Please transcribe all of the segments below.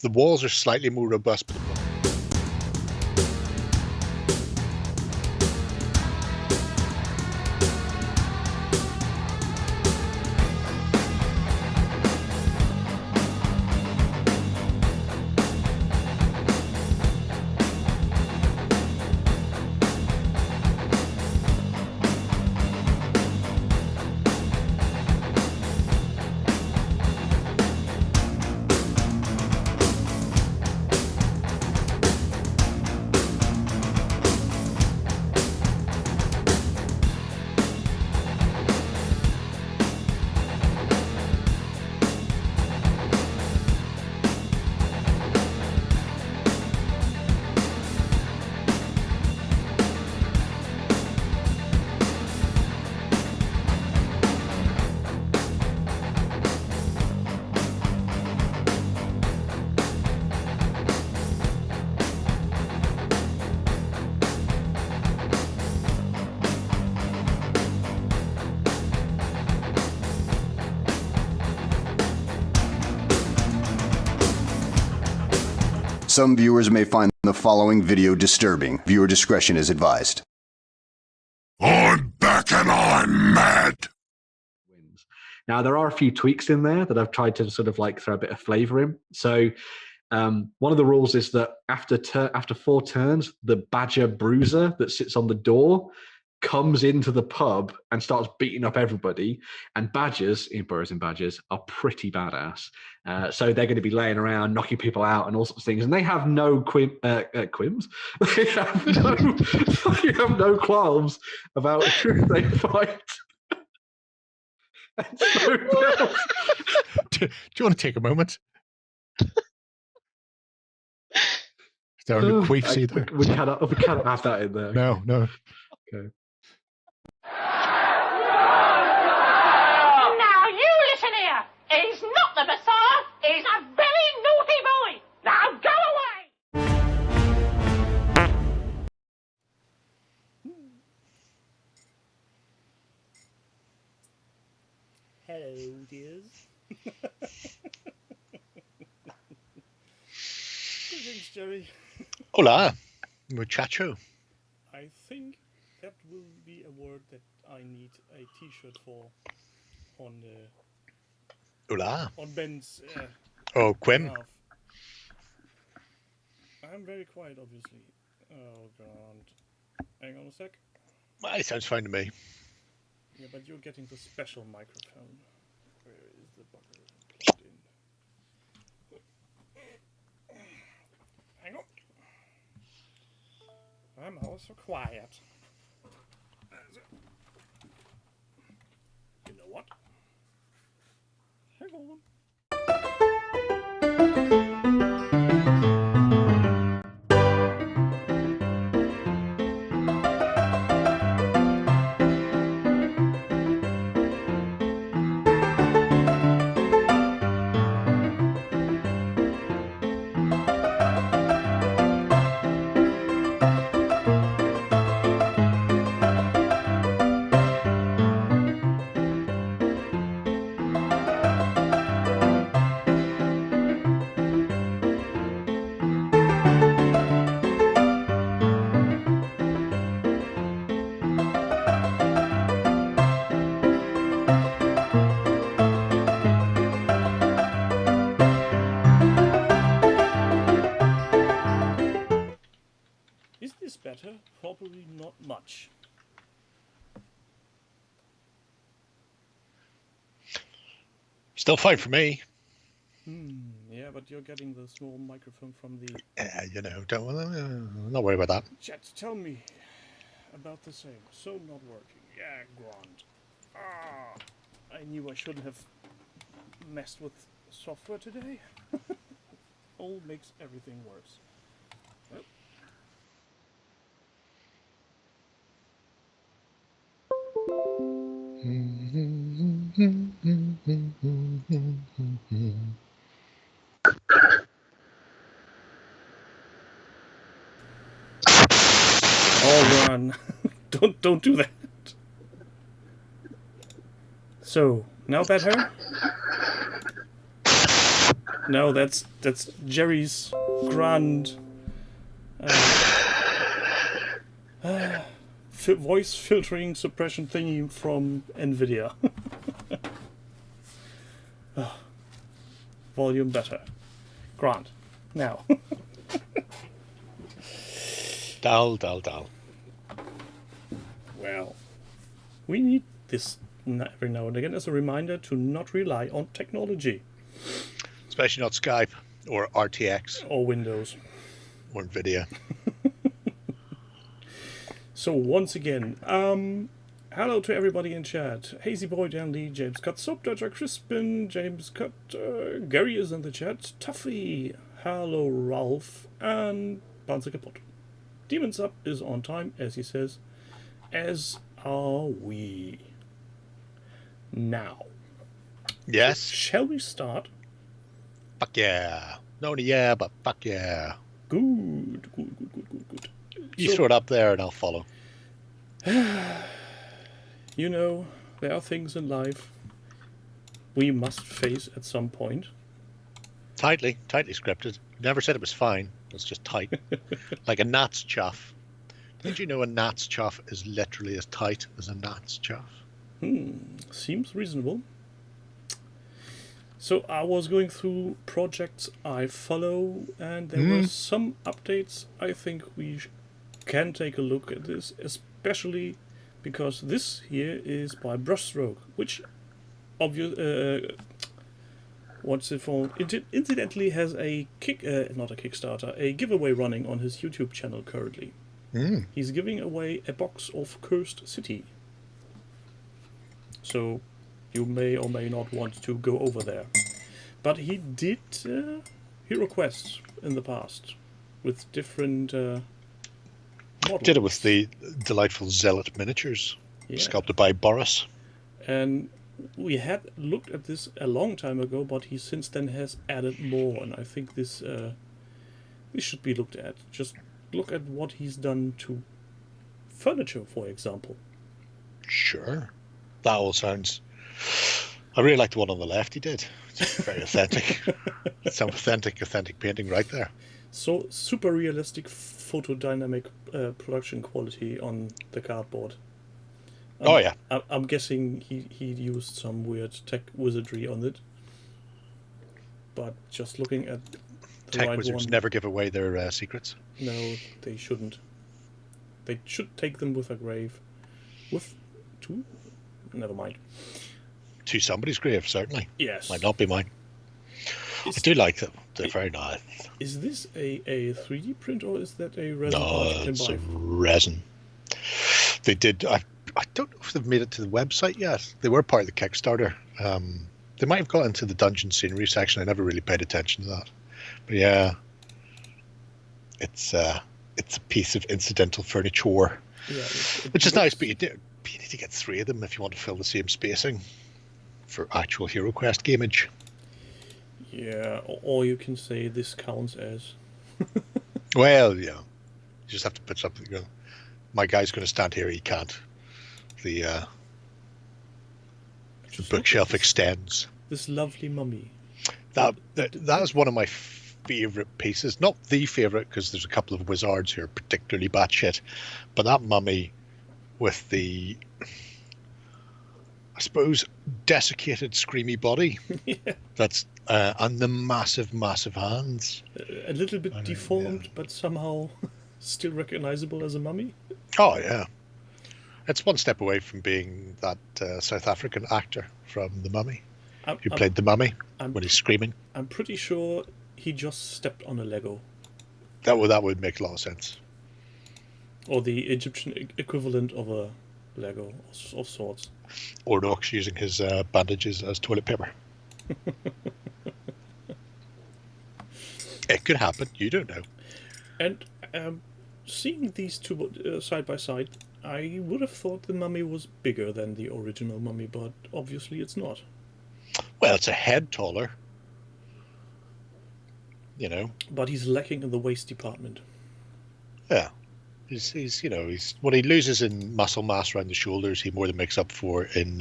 The walls are slightly more robust, but Some viewers may find the following video disturbing. Viewer discretion is advised. I'm back and I'm mad. Now, there are a few tweaks in there that I've tried to sort of like throw a bit of flavor in. So one of the rules is that after 4 turns, the badger bruiser that sits on the door comes into the pub and starts beating up everybody. And badgers, burrows and badgers, are pretty badass. So they're going to be laying around, knocking people out and all sorts of things. And they have no quims. They have no qualms about who they fight. So, do you want to take a moment? Is there any queefs either? We cannot have that in there. No. Okay. Now you listen here. He's not the Messiah. He's a very naughty boy. Now go away. Hello, dears. Greetings, Jerry. Hola, muchacho. I think that will be a word that I need a T-shirt for on Hola. Ben's. Oh, Quim. Behalf. I'm very quiet, obviously. Oh god. Hang on a sec. Well, it sounds fine to me. Yeah, but you're getting the special microphone. Where is the bugger plugged in? Hang on. I'm also quiet. You know what? Hang on. Better? Probably not much. Still fine for me. Yeah, but you're getting the small microphone from the... Not worry about that. Chat, tell me about the same. So not working. Yeah, grunt. I knew I shouldn't have messed with software today. All makes everything worse. Well. Oh, run. Don't do that. So, now better? No, that's Jerry's grand voice filtering suppression thingy from NVIDIA. Volume better. Grant. Now. Dull. Well, we need this every now and again as a reminder to not rely on technology. Especially not Skype or RTX Or Windows. or NVIDIA. So once again, hello to everybody in chat. Hazy Boy, Dan Lee, James Cut, Soap Dodger, Crispin, James Cut, Gary is in the chat, Tuffy, hello Ralph, and Panzer Kaputt. Demons Up is on time, as he says, as are we. Now. Yes. Shall we start? Fuck yeah. Not only yeah, but fuck yeah. Good. You So- throw it up there and I'll follow. You know, there are things in life we must face at some point. Tightly scripted. Never said it was fine. It's just tight. Like a gnat's chuff. Did you know a gnat's chuff is literally as tight as a gnat's chuff? Seems reasonable. So I was going through projects I follow, and there were some updates. I think we can take a look at this, especially because this here is by Brushstroke, which what's it for? Incidentally, has a not a Kickstarter, a giveaway running on his YouTube channel currently. He's giving away a box of Cursed City. So you may or may not want to go over there. But he did hero quests in the past with different models. Did it with the delightful Zealot miniatures, Yeah. sculpted by Boris. And we had looked at this a long time ago, but he since then has added more, and I think this should be looked at. Just look at what he's done to furniture, for example. Sure. That all sounds... I really like the one on the left he did. It's very authentic. Some authentic painting right there. So super realistic photodynamic production quality on the cardboard. Oh, yeah. I'm guessing he used some weird tech wizardry on it. But just looking at the Tech right wizards one, never give away their secrets. no, they shouldn't. They should take them with a grave. With two? Never mind. To somebody's grave, certainly. Yes. Might not be mine. I Is, do like them. They're very nice. is this a 3D print or is that a resin No, part you can it's buy? a resin. They did... I don't know if they've made it to the website yet. They were part of the Kickstarter. They might have got into the dungeon scenery section. I never really paid attention to that. But yeah, it's a piece of incidental furniture, Yeah, which is nice. But you need to get 3 of them if you want to fill the same spacing for actual Hero Quest gameage. Yeah, or you can say this counts as. Well, yeah, you just have to put something. You know, my guy's going to stand here. He can't. The Just look bookshelf at this, extends. this lovely mummy. That is one of my favorite pieces. Not the favorite, because there's a couple of wizards who are particularly batshit, but that mummy with the, I suppose, desiccated, screamy body. Yeah. That's and the massive hands. A little bit know, deformed, but somehow still recognizable as a mummy. Oh yeah, it's one step away from being that South African actor from The Mummy who played the mummy when he's screaming. I'm pretty sure he just stepped on a Lego, That would make a lot of sense. or the Egyptian equivalent of a Lego of sorts. Ornox using his bandages as toilet paper. It could happen. You don't know. And seeing these two side by side, I would have thought the mummy was bigger than the original mummy, but obviously it's not. Well, it's a head taller. You know. But he's lacking in the waist department. Yeah. He's what he loses in muscle mass around the shoulders, he more than makes up for in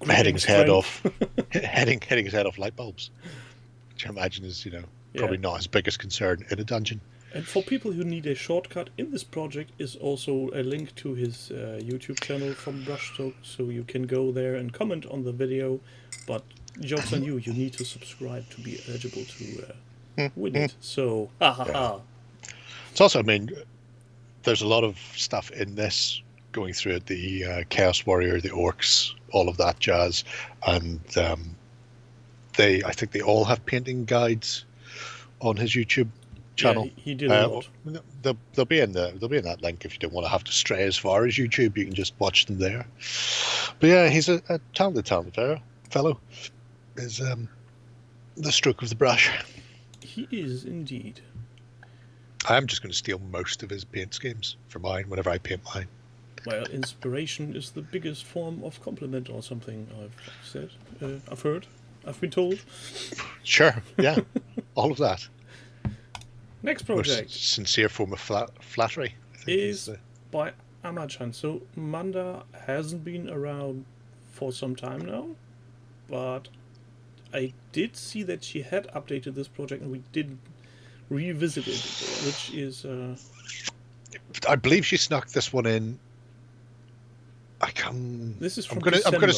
heading his head strength. off, heading his head off light bulbs, which I imagine is probably not his biggest concern in a dungeon. And for people who need a shortcut in this project is also a link to his YouTube channel from Brushstroke, so you can go there and comment on the video. But jokes on you, you need to subscribe to be eligible to win it. So, ha ha ha. It's also, I mean, there's a lot of stuff in this going through it, the Chaos Warrior, the Orcs, all of that jazz, and I think they all have painting guides on his YouTube channel. Yeah, he did a lot. They'll be in that link if you don't want to have to stray as far as YouTube. You can just watch them there. But yeah, he's a talented fellow. Is the stroke of the brush. He is indeed. I'm just going to steal most of his paint schemes for mine whenever I paint mine. Well, inspiration is the biggest form of compliment or something I've said. I've heard. I've been told. Sure, yeah. All of that. Next project. Most sincere form of flattery. I think is by Amachan. So Manda hasn't been around for some time now, but I did see that she had updated this project and we did revisit it, which is... I believe she snuck this one in. I can't... This is from I'm gonna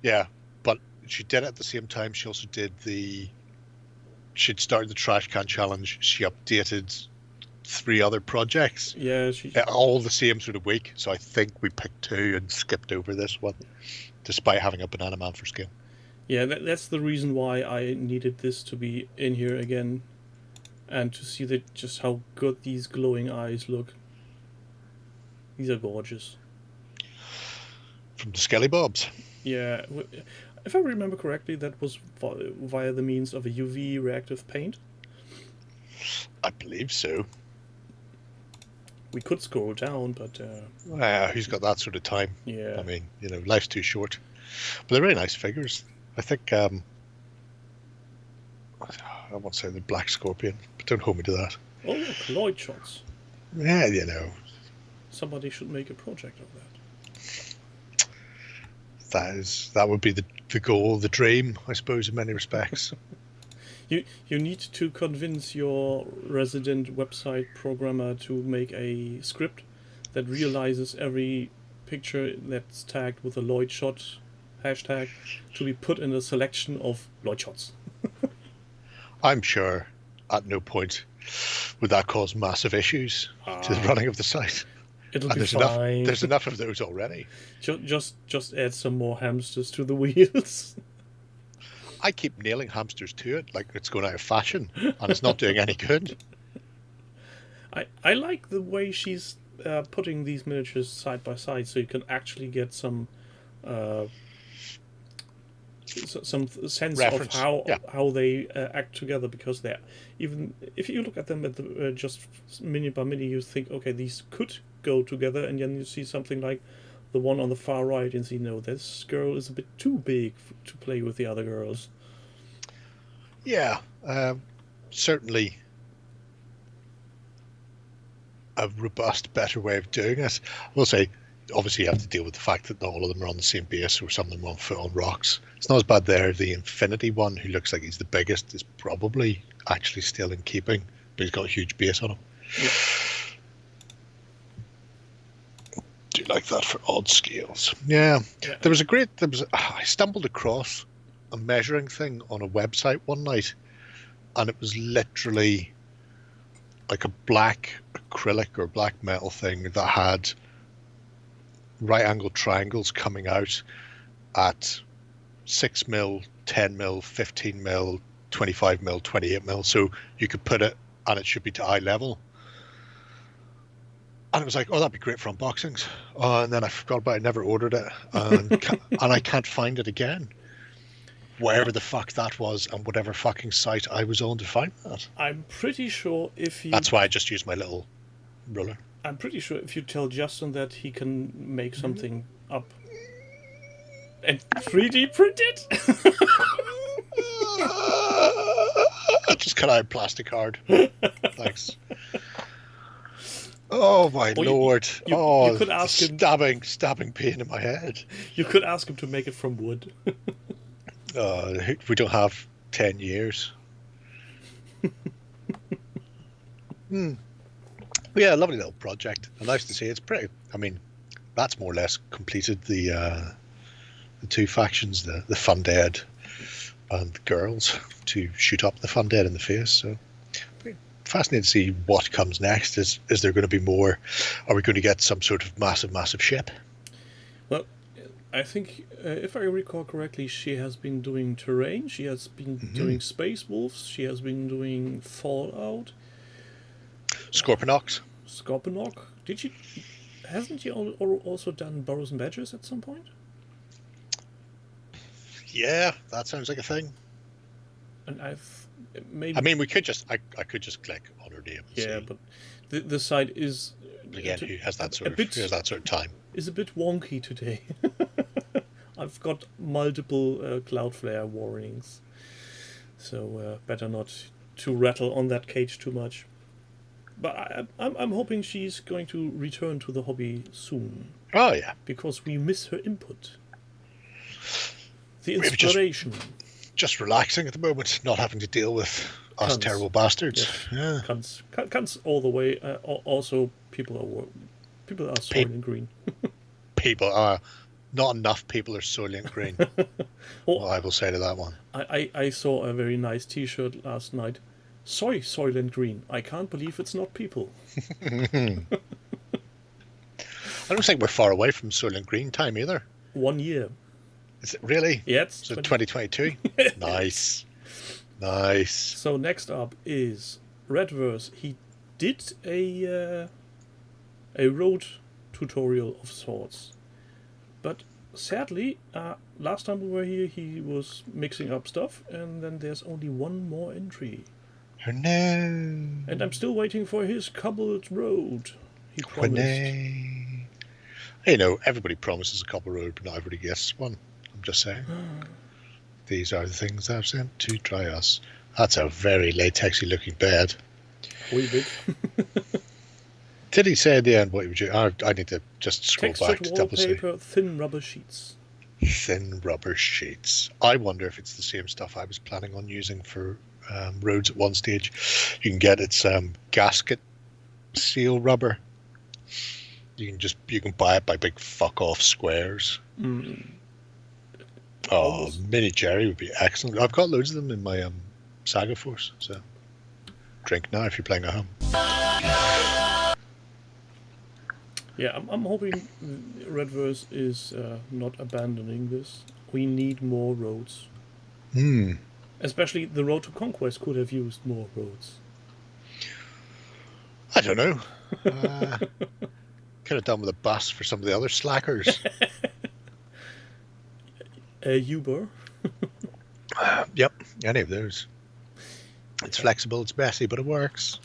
yeah, but she did it at the same time. She also did she'd started the trash can challenge. She updated 3 other projects. Yeah, all the same sort of week. So I think we picked 2 and skipped over this one, despite having a Banana Man for scale. Yeah, that's the reason why I needed this to be in here again, and to see just how good these glowing eyes look. These are gorgeous. From the Skelly Bobs. Yeah, if I remember correctly, that was via the means of a UV reactive paint. I believe so. We could scroll down, but... who's got that sort of time? Yeah. I mean, life's too short. But they're really nice figures. I think, I won't say the Black Scorpion, but don't hold me to that. Oh, look, Lloyd shots. Yeah, Somebody should make a project of that. That would be the goal, the dream, I suppose, in many respects. You need to convince your resident website programmer to make a script that realizes every picture that's tagged with a Lloyd shot hashtag to be put in a selection of Lloyd shots. I'm sure at no point would that cause massive issues to the running of the site. It'll and be fine. There's enough of those already. Just add some more hamsters to the wheels. I keep nailing hamsters to it like it's going out of fashion, and it's not doing any good. I like the way she's putting these miniatures side by side, so you can actually get some sense reference of how they act together, because they're, even if you look at them at the, just minute by minute, you think, okay, these could go together, and then you see something like the one on the far right and see, no, this girl is a bit too big to play with the other girls. Yeah, certainly a robust, better way of doing it. I will say, obviously you have to deal with the fact that not all of them are on the same base, or some of them are on foot on rocks. It's not as bad there. The Infinity one, who looks like he's the biggest, is probably actually still in keeping, but he's got a huge base on him. Yeah. Do you like that for odd scales? Yeah. I stumbled across a measuring thing on a website one night, and it was literally like a black acrylic or black metal thing that had right angle triangles coming out at 6mm, 10mm, 15mm, 25mm, 28mm, so you could put it and it should be to eye level. And it was like, oh, that'd be great for unboxings. And then I forgot about it, never ordered it, and I can't find it again. Wherever the fuck that was, and whatever fucking site I was on to find that. I'm pretty sure if you... That's why I just used my little ruler. I'm pretty sure if you tell Justin that he can make something up and 3D print it. Just cut out a plastic card. Thanks. Oh my Or lord! you could ask him. Stabbing pain in my head. You could ask him to make it from wood. We don't have 10 years. Yeah, lovely little project. And nice to see. It's pretty. I mean, that's more or less completed the two factions, the Fundead and the girls, to shoot up the Fundead in the face. So fascinating to see what comes next. Is there going to be more? Are we going to get some sort of massive ship? Well, I think if I recall correctly, she has been doing terrain. She has been doing Space Wolves. She has been doing Fallout. Scorponok. Did she? Hasn't she also done Burrows and Badgers at some point? Yeah, that sounds like a thing. And maybe. I mean, we could just. I could just click on her name. And Yeah, see. but the site is Again, who has that sort of time? Is a bit wonky today. I've got multiple Cloudflare warnings, so better not to rattle on that cage too much. But I'm hoping she's going to return to the hobby soon. Oh yeah, because we miss her input, the inspiration. Just relaxing at the moment, not having to deal with us terrible bastards. Yes. Yeah, cunts all the way. Also, people are Soylent Green. People are. Not enough people are Soylent Green. Well, I will say to that one. I saw a very nice T-shirt last night. Soylent Green. I can't believe it's not people. I don't think we're far away from Soylent Green time either. 1 year. Is it really? Yeah, it's so 2022. Nice. So next up is Redverse. He did a road tutorial of sorts. But sadly, last time we were here, he was mixing up stuff, and then there's only one more entry. Oh no! And I'm still waiting for his cobbled road. He promised. You know, everybody promises a cobbled road, but not everybody gets one. I'm just saying. These are the things I've sent to try us. That's a very latexy looking bed. Wee bit. Did he say at the end what he would do? I need to just scroll back to double see. Wallpaper, thin rubber sheets. Thin rubber sheets. I wonder if it's the same stuff I was planning on using for roads at one stage. You can get its gasket seal rubber. You can buy it by big fuck off squares. Oh, Mini Jerry would be excellent. I've got loads of them in my Saga Force. So drink now if you're playing at home. Yeah, I'm hoping Redverse is not abandoning this. We need more roads. Especially the Road to Conquest could have used more roads. I don't know. Could have done with a bus for some of the other slackers. Uber. Yep, any of those. It's flexible, it's messy, but it works.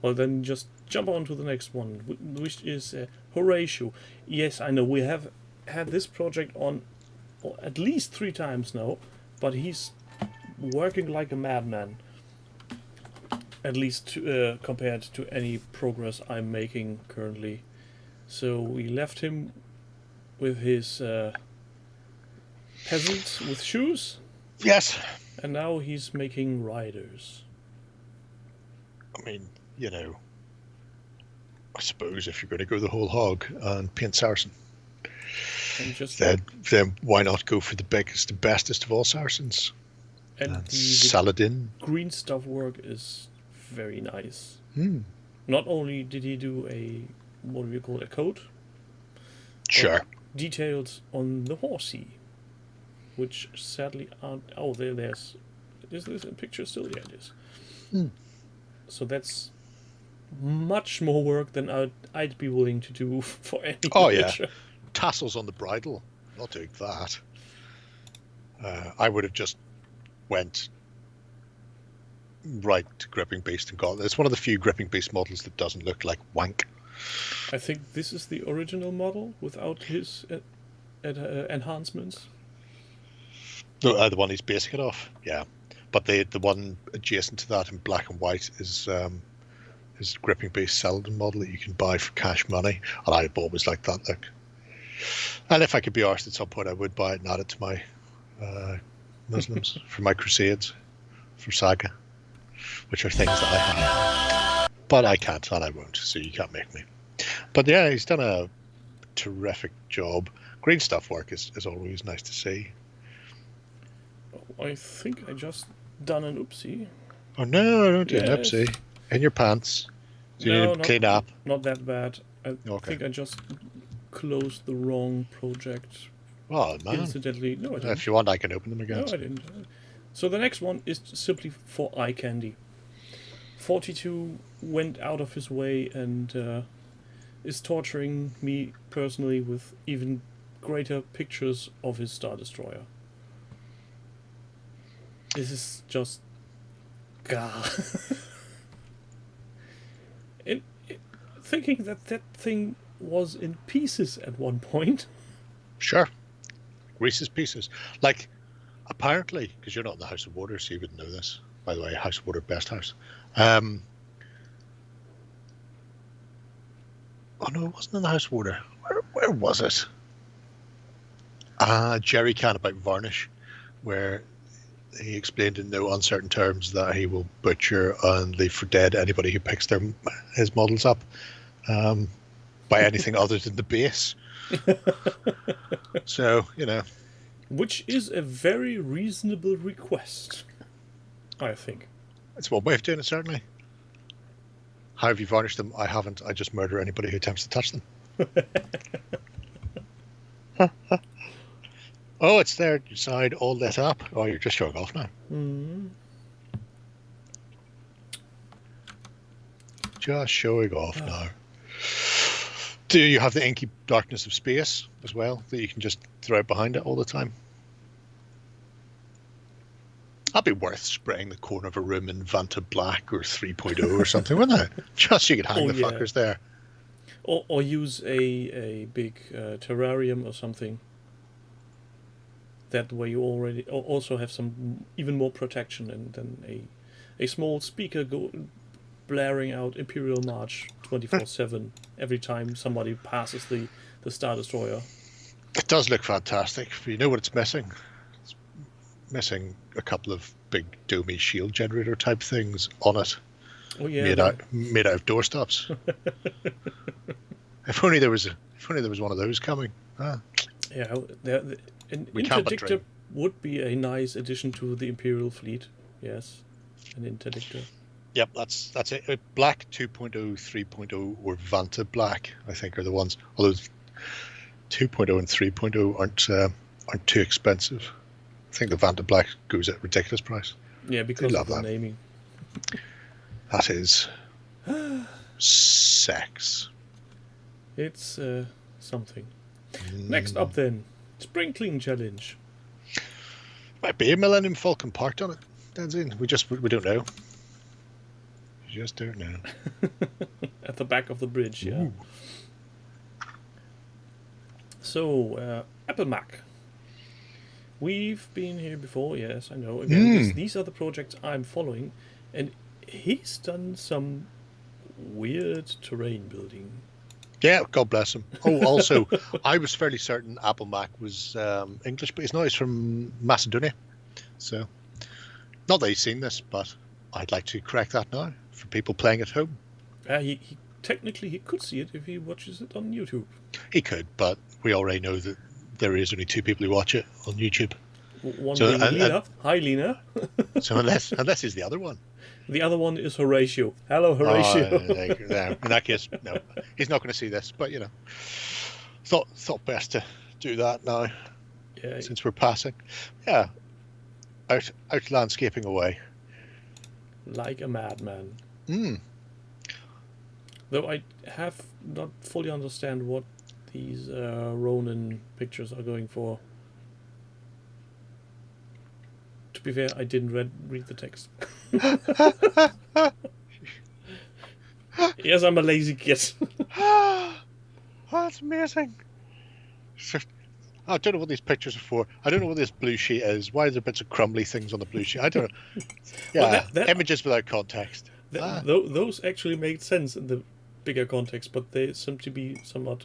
Well, then just jump on to the next one, which is Horatio. Yes, I know we have had this project on at least 3 times now, but he's working like a madman. At least compared to any progress I'm making currently. So we left him with his peasants with shoes. Yes. And now he's making riders. I mean, you know, I suppose if you're going to go the whole hog and paint Saracen, and just then why not go for the biggest, the bestest of all Saracens? And the Saladin. Green stuff work is very nice. Not only did he do what do we call it, a coat? Sure. Detailed on the horsey, which sadly aren't. Oh, there's. Is this a picture still? Yeah, it is. So that's much more work than I'd be willing to do for any. Oh miniature. Yeah, tassels on the bridle. Not doing that. I would have just went right to gripping beast and got. It's one of the few gripping beast models that doesn't look like wank. I think this is the original model without his enhancements. The one he's basing it off, yeah. But the one adjacent to that in black and white is his gripping base Celadon model that you can buy for cash money, and I've always liked that look. And if I could be arsed at some point, I would buy it and add it to my Muslims for my crusades for Saga, which are things that I have. But I can't, and I won't, so you can't make me. But yeah, he's done a terrific job. Green stuff work is always nice to see. I think I just done an oopsie. Oh no, don't do an Yes. oopsie. In your pants. So you No, need to clean up. Not that bad. I Okay. think I just closed the wrong project. Oh man. Incidentally, no, I didn't. If you want, I can open them again. No, I didn't. So the next one is simply for eye candy. 42 went out of his way and is torturing me personally with even greater pictures of his Star Destroyer. This is just... God. Thinking that thing was in pieces at one point. Sure. Reese's Pieces. Like, apparently, because you're not in the House of Water, so you wouldn't know this. By the way, House of Water, best house. Oh no, it wasn't in the House of Water. Where was it? Jerry Can about varnish, where he explained in no uncertain terms that he will butcher and leave for dead anybody who picks his models up by anything other than the base. So, you know. Which is a very reasonable request, I think. It's one way of doing it, certainly. How have you varnished them? I haven't. I just murder anybody who attempts to touch them. Oh, it's there, your side all lit up. Oh, you're just showing off now. Mm. Just showing off now. Do you have the inky darkness of space as well that you can just throw out behind it all the time? That'd be worth spraying the corner of a room in Vanta Black or 3.0 or something, wouldn't it? Just so you could hang the fuckers there. Or use a big terrarium or something. That way you already also have some even more protection than a small speaker blaring out Imperial March 24/7 every time somebody passes the Star Destroyer. It does look fantastic, but you know what it's missing? It's missing a couple of big domey shield generator type things on it. Oh yeah, made out of doorstops. If only there was one of those coming. Yeah, an We can't but interdictor dream. would be a nice addition to the Imperial fleet. Yes, an interdictor. Yep, that's it. Black 2.0, 3.0, or Vanta Black, I think, are the ones. Although 2.0 and 3.0 aren't too expensive. I think the Vanta Black goes at a ridiculous price. Yeah, because love of the that. naming. That is sex. It's something. Next up then, sprinkling challenge. Might be a Millennium Falcon parked on it. Denzine. We don't know. We just don't know. At the back of the bridge, yeah. Ooh. So, Apple Mac. We've been here before, yes, I know. Again, these are the projects I'm following, and he's done some weird terrain building. Yeah, God bless him. Oh, also, I was fairly certain Apple Mac was English, but he's not. He's from Macedonia. So, not that he's seen this, but I'd like to correct that now for people playing at home. He technically he could see it if he watches it on YouTube. He could, but we already know that there is only 2 people who watch it on YouTube. One So, being Lena. Hi, Lena. So unless he's the other one. The other one is Horatio. Hello, Horatio. No, in that case, no, he's not going to see this. But you know, thought best to do that now Yeah, since we're passing. Yeah, out landscaping away. like a madman. Mm. Though I have not fully understand what these Ronin pictures are going for. To be fair, I didn't read the text. Yes, I'm a lazy kid. That's amazing. I don't know what these pictures are for. I don't know what this blue sheet is. Why are there bits of crumbly things on the blue sheet? I don't know. Yeah, Well, that- images without context. Those actually made sense in the bigger context, but they seem to be somewhat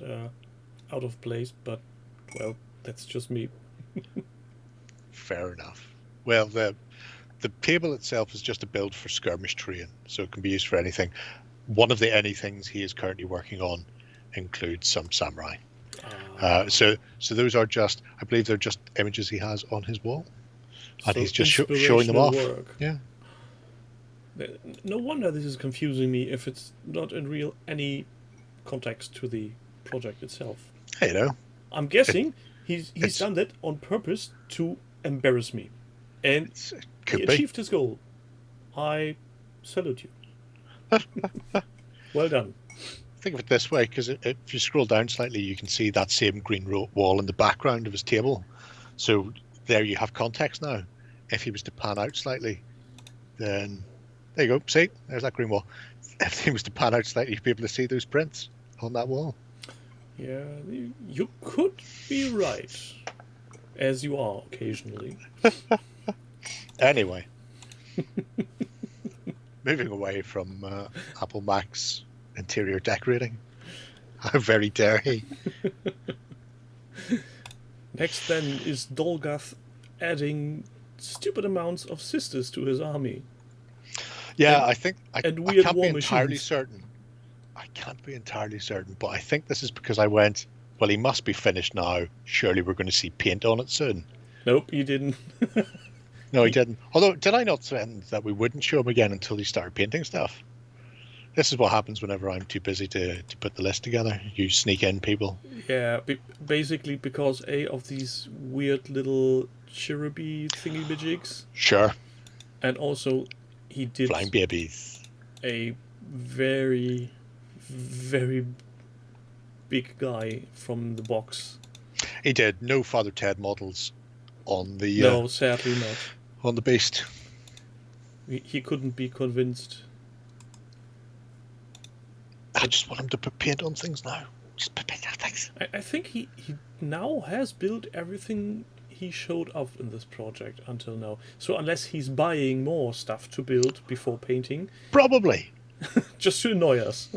out of place. But, well, that's just me. Fair enough. Well, the table itself is just a build for skirmish terrain, so it can be used for anything. One of the anythings he is currently working on includes some samurai. So those are just, I believe they're just images he has on his wall, and he's just showing them off. Work. Yeah. No wonder this is confusing me if it's not in any context to the project itself. Hey, you know. I'm guessing he's done that on purpose to embarrass me, and he achieved his goal. I salute you. Well done. Think of it this way, because if you scroll down slightly, you can see that same green wall in the background of his table. So there you have context now. If he was to pan out slightly, then there you go. See, there's that green wall. If he was to pan out slightly, you'd be able to see those prints on that wall. Yeah, you could be right, as you are occasionally. Anyway, moving away from Apple Mac's interior decorating. How very dare he? Next then is Dolgath adding stupid amounts of sisters to his army. Yeah, and, I think I can't be entirely certain. I can't be entirely certain, but I think this is because I went, well, he must be finished now. Surely we're going to see paint on it soon. Nope, you didn't. No, he didn't. Although, did I not threaten that we wouldn't show him again until he started painting stuff? This is what happens whenever I'm too busy to put the list together. You sneak in people. Yeah, basically because of these weird little cheruby thingy-majigs. Sure. And also, he did flying babies. A very, very big guy from the box. He did. No Father Ted models on the... no, sadly not. On the beast. He couldn't be convinced. I just want him to put paint on things now. Just put paint on things. I think he now has built everything he showed off in this project until now. So unless he's buying more stuff to build before painting... Probably. Just to annoy us.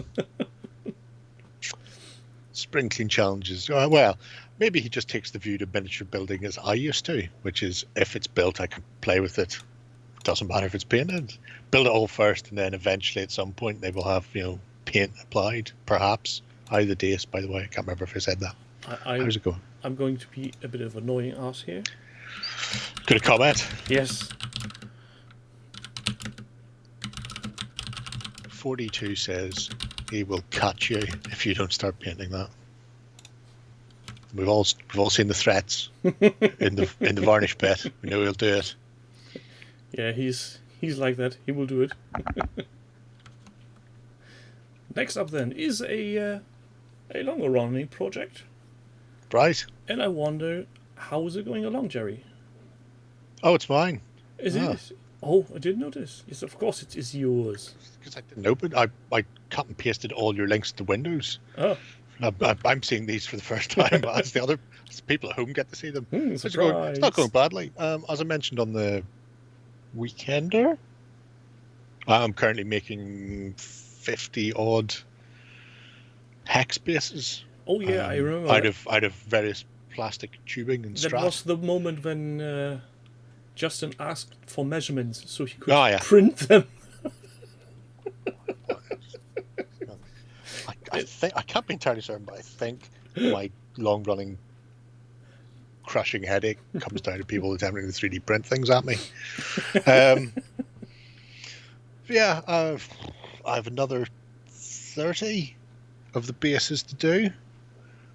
Spring clean challenges. Well, maybe he just takes the view to miniature building as I used to, which is if it's built, I can play with it. Doesn't matter if it's painted. Build it all first, and then eventually at some point they will have, paint applied, perhaps. The days, by the way. I can't remember if I said that. How's it going? I'm going to be a bit of an annoying ass here. Good comment. Yes. 42 says he will catch you if you don't start painting that. We've all seen the threats in the varnish pit. We know he'll do it. Yeah, he's like that. He will do it. Next up then is a longer running project. Right. And I wonder, how is it going along, Jerry? Oh, it's mine. Is it? Oh, I didn't notice. Yes, of course it is yours. Because I didn't open. I cut and pasted all your links to Windows. Oh. I'm seeing these for the first time. as the people at home get to see them. It's not going badly. As I mentioned on the Weekender, I'm currently making 50 odd hex bases. Oh yeah, I remember. Out of various plastic tubing and straps. That was the moment when Justin asked for measurements so he could print them. I can't be entirely certain, but I think my long-running crushing headache comes down to people attempting to 3D print things at me. Yeah, I have another 30 of the bases to do.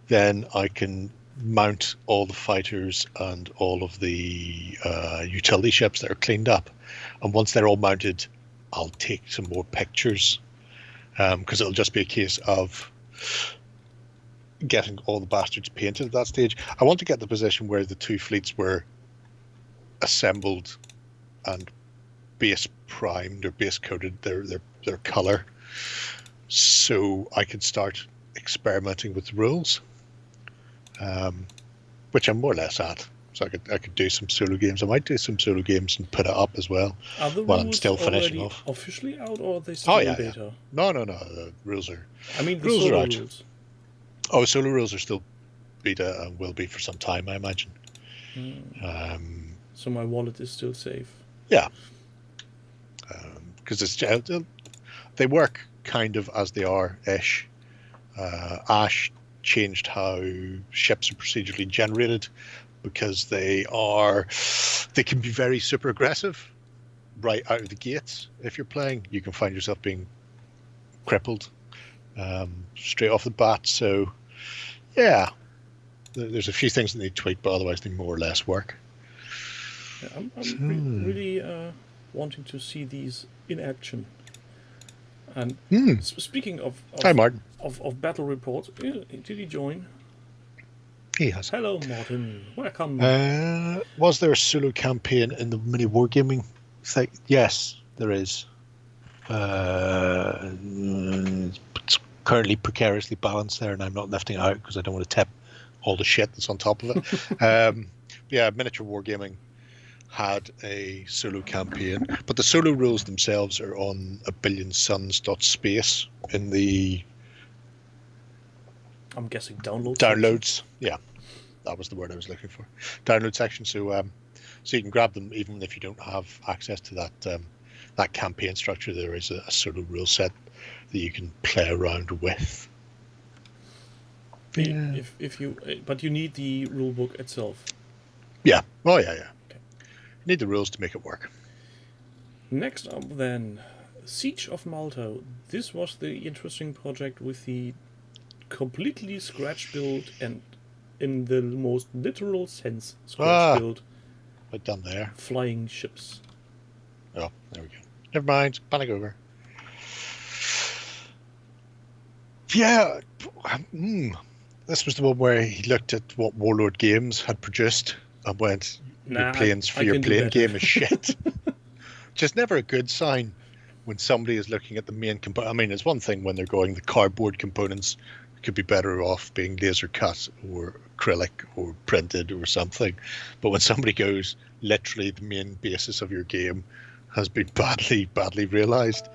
Then I can mount all the fighters and all of the utility ships that are cleaned up. And once they're all mounted, I'll take some more pictures. Because it'll just be a case of getting all the bastards painted at that stage. I want to get the position where the two fleets were assembled and base primed or base coated their color, so I can start experimenting with the rules, which I'm more or less at. So I could do some solo games. I might do some solo games and put it up as well Are the while I'm rules still finishing already off. officially out, or are they still Oh in yeah, beta? No. The rules are. I mean, the Rules are solo out. rules. Oh, solo rules are still beta and will be for some time, I imagine. So my wallet is still safe. Yeah. Because they work kind of as they are ish. Ash changed how ships are procedurally generated because they can be very super aggressive right out of the gates. If you're playing, you can find yourself being crippled straight off the bat. So yeah, there's a few things that need tweaked, but otherwise they more or less work. Yeah, I'm really wanting to see these in action. And speaking of Hi, Martin. Of battle reports, did he join? He has. Hello, Martin. Welcome. Was there a solo campaign in the mini wargaming thing? Yes, there is. It's currently precariously balanced there, and I'm not lifting it out because I don't want to tip all the shit that's on top of it. Yeah, miniature wargaming had a solo campaign, but the solo rules themselves are on abillion-suns.space in the I'm guessing downloads. Downloads. Yeah, that was the word I was looking for. Download section. So you can grab them even if you don't have access to that campaign structure. There is a solo rule set that you can play around with. Yeah. But you need the rule book itself. Yeah. Oh yeah. Okay. You need the rules to make it work. Next up, then, Siege of Malta. This was the interesting project with the completely scratch build, and in the most literal sense, scratch build. Right down there. Flying ships. Oh, there we go. Never mind. Panic over. Yeah. This was the one where he looked at what Warlord Games had produced and went, your planes for your plane game is shit. Just never a good sign when somebody is looking at the main component. I mean, it's one thing when they're going, the cardboard components could be better off being laser cut or acrylic or printed or something. But when somebody goes, literally the main basis of your game has been badly realized,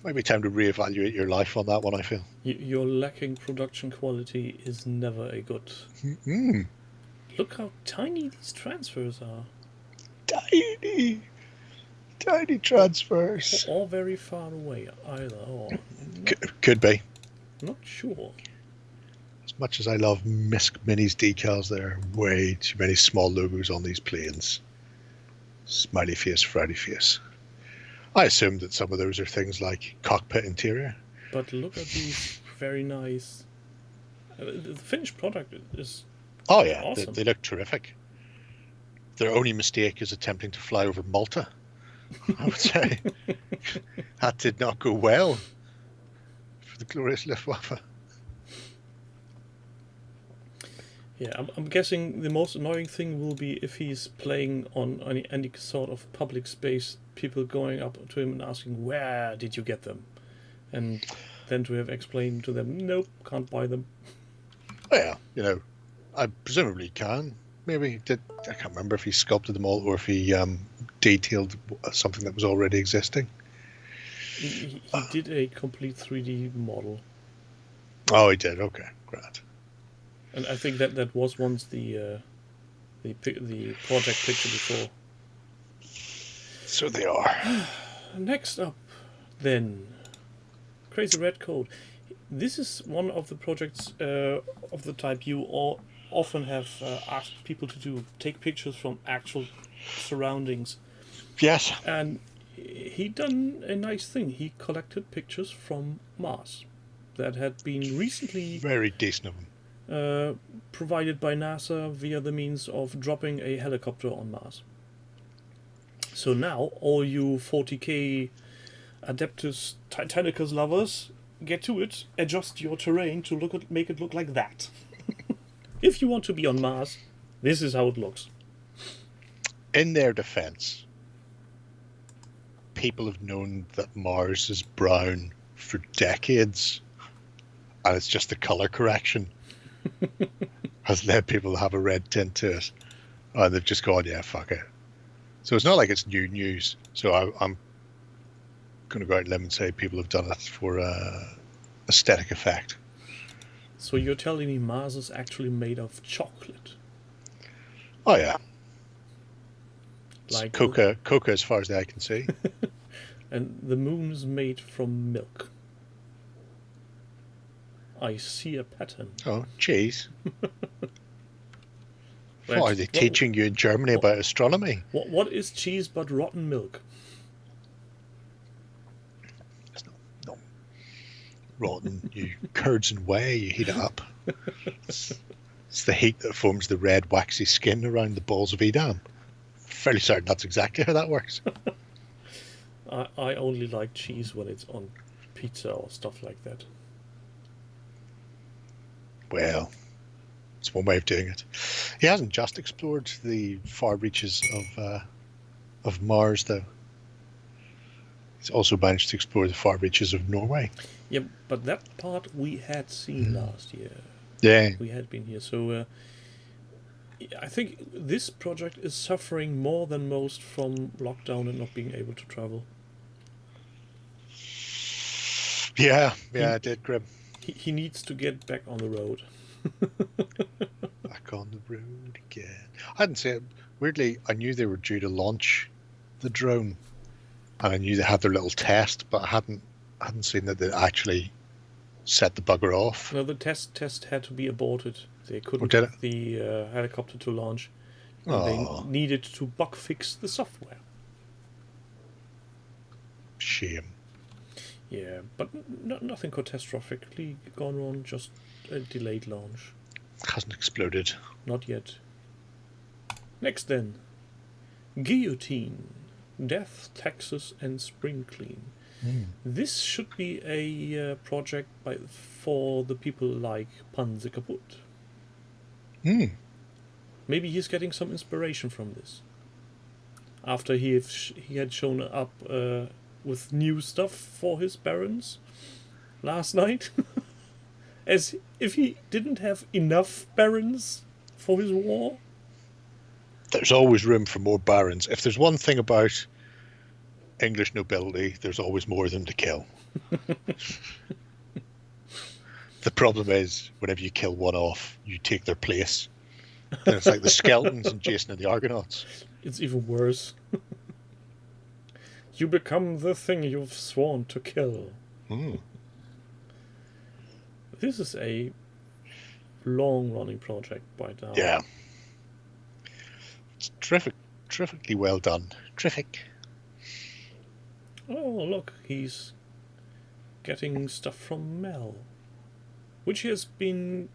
might be time to reevaluate your life on that one, I feel. Your lacking production quality is never a good. Look how tiny these transfers are. Tiny transfers. Or very far away, either. Or could be. Not sure. As much as I love Misk Minis decals, there are way too many small logos on these planes. Smiley face, frowny face. I assume that some of those are things like cockpit interior. But look at these very nice. The finished product is. Oh yeah, awesome. They look terrific. Their only mistake is attempting to fly over Malta. I would say that did not go well for the glorious Luftwaffe. Yeah, I'm guessing the most annoying thing will be if he's playing on any sort of public space, people going up to him and asking, where did you get them? And then to have explained to them, nope, can't buy them. Well, I presumably can. Maybe I can't remember if he sculpted them all or if he detailed something that was already existing. He did a complete 3D model. Oh, he did. Okay, great. And I think that was once the project picture before. So they are. Next up, then, Crazy Red Code. This is one of the projects of the type you often have asked people to do, take pictures from actual surroundings. Yes. And he done a nice thing. He collected pictures from Mars that had been recently very decent of him. Provided by NASA via the means of dropping a helicopter on Mars. So now, all you 40k Adeptus Titanicus lovers, get to it, adjust your terrain to make it look like that. If you want to be on Mars, this is how it looks. In their defense, people have known that Mars is brown for decades, and it's just the color correction has led people to have a red tint to it. And they've just gone, yeah, fuck it. So it's not like it's new news. So I'm going to go out and limb and say people have done it for aesthetic effect. So you're telling me Mars is actually made of chocolate? Oh yeah, Like Coca as far as the eye can see. And the moon is made from milk. I see a pattern. Oh, cheese. That's- What are they teaching you in Germany about astronomy? What is cheese but rotten milk? It's not rotten. You curds and whey, you heat it up. It's the heat that forms the red waxy skin around the balls of Edam. Fairly certain that's exactly how that works. I only like cheese when it's on pizza or stuff like that. Well, it's one way of doing it. He hasn't just explored the far reaches of Mars, though. He's also managed to explore the far reaches of Norway. Yeah, but that part we had seen last year. Yeah. We had been here, so I think this project is suffering more than most from lockdown and not being able to travel. Yeah, it did, Grim. He needs to get back on the road. Back on the road again. I hadn't seen it. Weirdly, I knew they were due to launch the drone, and I knew they had their little test, but I hadn't seen that they actually set the bugger off. No, the test had to be aborted. They couldn't did get the helicopter to launch. And Oh. they needed to bug fix the software. Shame. Yeah, but nothing catastrophically gone wrong, just a delayed launch. Hasn't exploded. Not yet. Next then. Guillotine. Death, taxes and spring clean. This should be a project for the people like Panze Kaputt. Maybe he's getting some inspiration from this. After he had shown up with new stuff for his barons last night. As if he didn't have enough barons for his war. There's always room for more barons. If there's one thing about English nobility, there's always more of them to kill. The problem is, whenever you kill one off, you take their place. Then it's like the skeletons in Jason and the Argonauts. It's even worse. You become the thing you've sworn to kill. This is a long-running project by now. Yeah. It's terrifically well done. Terrific. Oh, look, he's getting stuff from Mel. Which he has been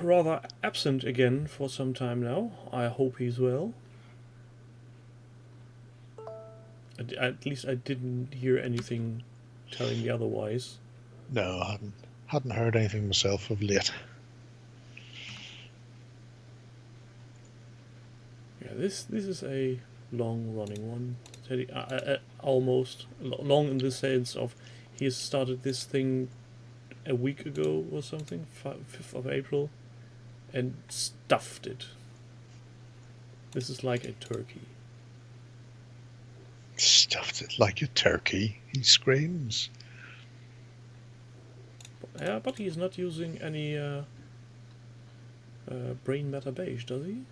rather absent again for some time now. I hope he's well. At least I didn't hear anything telling me otherwise. No, I hadn't heard anything myself of late. Yeah, this is a long-running one. Almost long in the sense of he has started this thing a week ago or something, 5th of April, and stuffed it. This is like a turkey. Stuffed it like a turkey, he screams. Yeah, but he's not using any brain matter beige, does he?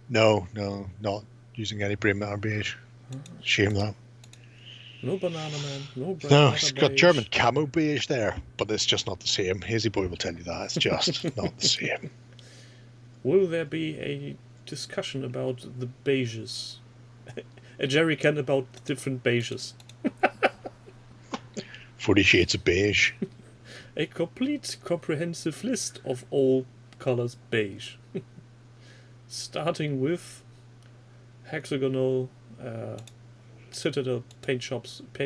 No, not using any brain matter beige. Shame that. No banana man, no brain No, matter he's got beige. German camo beige there, but it's just not the same. Hazy Boy will tell you that. It's just not the same. Will there be a discussion about the beiges? A jerry can about different beiges. 40 Shades of Beige. A complete comprehensive list of all colors beige. Starting with hexagonal Citadel paint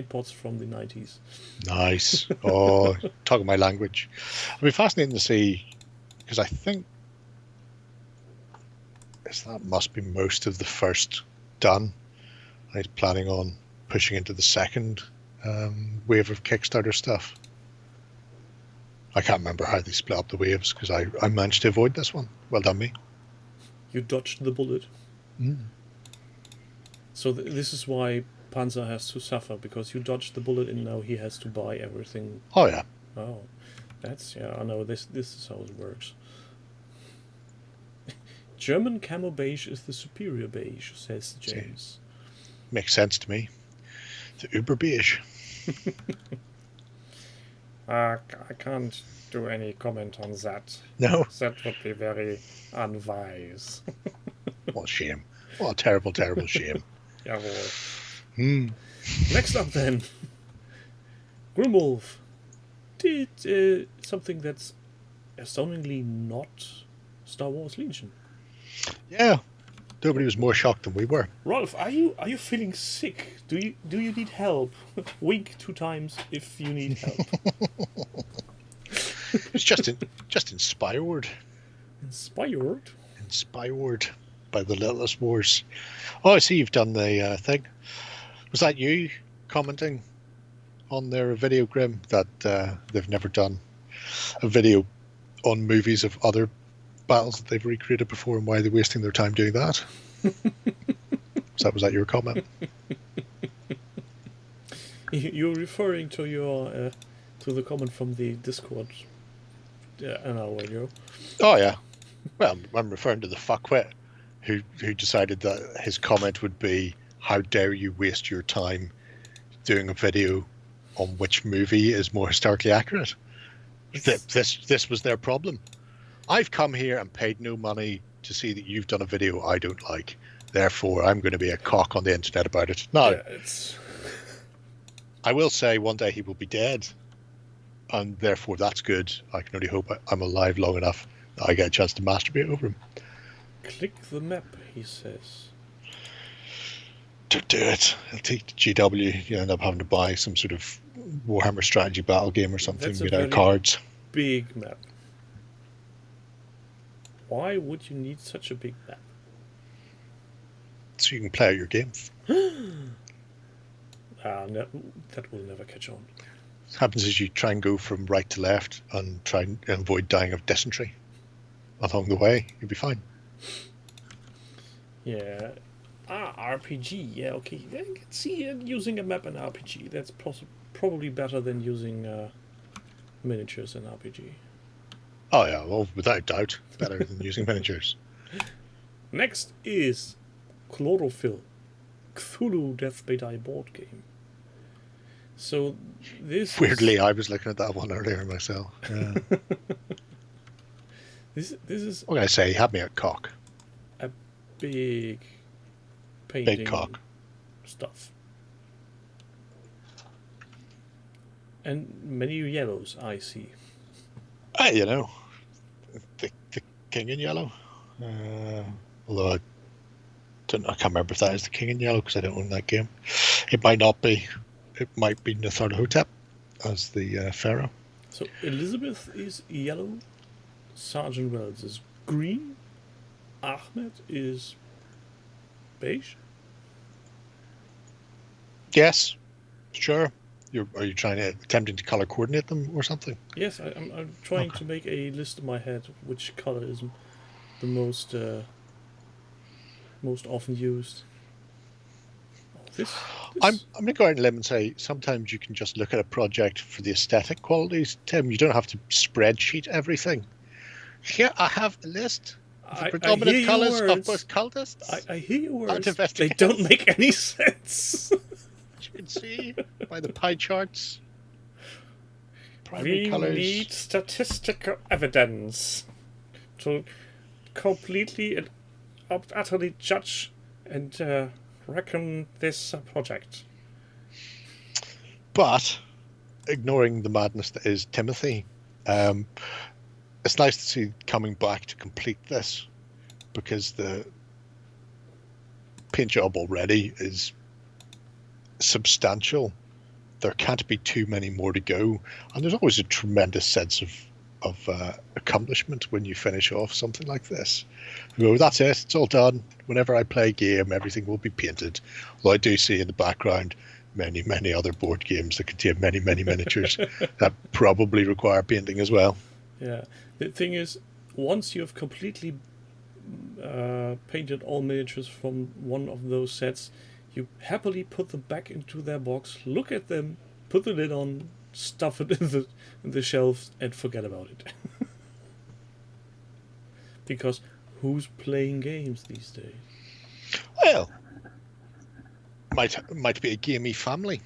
pots from the 90s. Nice. Oh, talking my language. It'll be fascinating to see, because I think that must be most of the first done. He's planning on pushing into the second wave of Kickstarter stuff. I can't remember how they split up the waves because I managed to avoid this one. Well done, me. You dodged the bullet. Mm. So this is why Panzer has to suffer, because you dodged the bullet and now he has to buy everything. Oh yeah. Oh, that's, yeah, I know, this is how it works. German camo beige is the superior beige, says James. Makes sense to me. The Uber beige. I can't do any comment on that. No. That would be very unwise. What a shame. What a terrible, terrible shame. Jawohl. Next up then. Grimwolf did something that's astoundingly not Star Wars Legion. Yeah. Nobody was more shocked than we were. Rolf, are you feeling sick? Do you need help? Wink 2 times if you need help. It's just inspired. Inspired? Inspired by the Littlest Wars. Oh, I see you've done the thing. Was that you commenting on their video, Grim, that they've never done a video on movies of other battles that they've recreated before and why they're wasting their time doing that? Was that your comment? You're referring to your to the comment from the Discord an hour ago. Oh yeah. Well, I'm referring to the fuckwit who decided that his comment would be, "How dare you waste your time doing a video on which movie is more historically accurate?" This was their problem. I've come here and paid no money to see that you've done a video I don't like. Therefore, I'm going to be a cock on the internet about it. Now, Yeah, it's... I will say one day he will be dead, and therefore that's good. I can only hope I'm alive long enough that I get a chance to masturbate over him. Click the map, he says. Don't do it. It'll take the GW. You end up having to buy some sort of Warhammer strategy battle game or something That's a made out of very cards. Big map. Why would you need such a big map? So you can play out your games. No, that will never catch on. What happens is you try and go from right to left and try and avoid dying of dysentery along the way. You'll be fine. Yeah. RPG. Yeah, okay. I can see using a map in RPG. That's probably better than using miniatures in RPG. Oh yeah, well, without doubt, better than using miniatures. Next is Chlorophyll, Cthulhu Death May Die board game. So this Weirdly, I was looking at that one earlier myself. Yeah. this is What can I say? He had me at cock. a big painting Big cock. stuff. And many yellows I see. Hey, you know, the King in Yellow. Although I can't remember if that is the King in Yellow because I don't own that game. It might not be. It might be Natharhotep as the pharaoh. So Elizabeth is yellow, Sergeant Wells is green, Ahmed is beige. Yes, sure. Are you attempting to color coordinate them or something? Yes, I'm trying to make a list in my head of which color is the most often used. I'm going to go out on a limb and say sometimes you can just look at a project for the aesthetic qualities, Tim. You don't have to spreadsheet everything. Here I have a list of the predominant colours of both cultists. I hear your words. And They investigators. don't make any sense. You can see by the pie charts. Primary We colours. need statistical evidence to completely and utterly judge and reckon this project. But ignoring the madness that is Timothy, it's nice to see coming back to complete this because the paint job already is substantial. There can't be too many more to go, and there's always a tremendous sense of accomplishment when you finish off something like this. You go, that's it, it's all done. Whenever I play a game, everything will be painted. Although I do see in the background many other board games that contain many miniatures that probably require painting as well. Yeah. The thing is, once you have completely painted all miniatures from one of those sets, you happily put them back into their box, look at them, put the lid on, stuff it in the shelves, and forget about it. Because who's playing games these days? Well, might be a gamey family.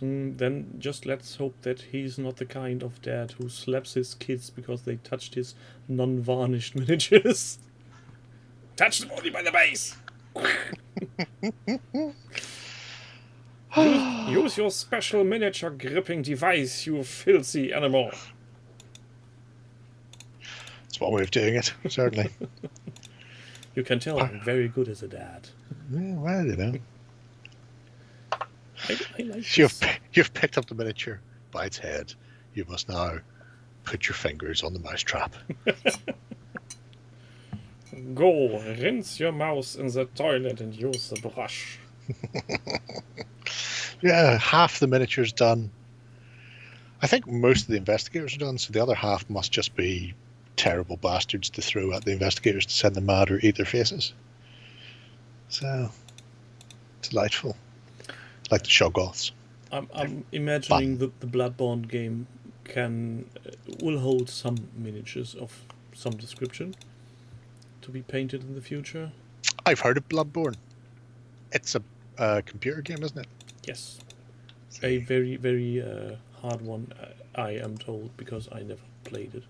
Then just let's hope that he's not the kind of dad who slaps his kids because they touched his non-varnished miniatures. Touch them only by the base! use your special miniature gripping device, you filthy animal. It's one way of doing it, certainly. You can tell I'm very good as a dad. Yeah, well, you know. I like You've picked up the miniature by its head. You must now put your fingers on the mousetrap. Go, rinse your mouth in the toilet and use the brush. Yeah, half the miniature's done. I think most of the investigators are done, so the other half must just be terrible bastards to throw at the investigators to send them mad or eat their faces. So, delightful. Like the Shoggoths. I'm imagining the Bloodborne game will hold some miniatures of some description to be painted in the future. I've heard of Bloodborne. It's a computer game, isn't it? Yes. A very, very hard one, I am told, because I never played it.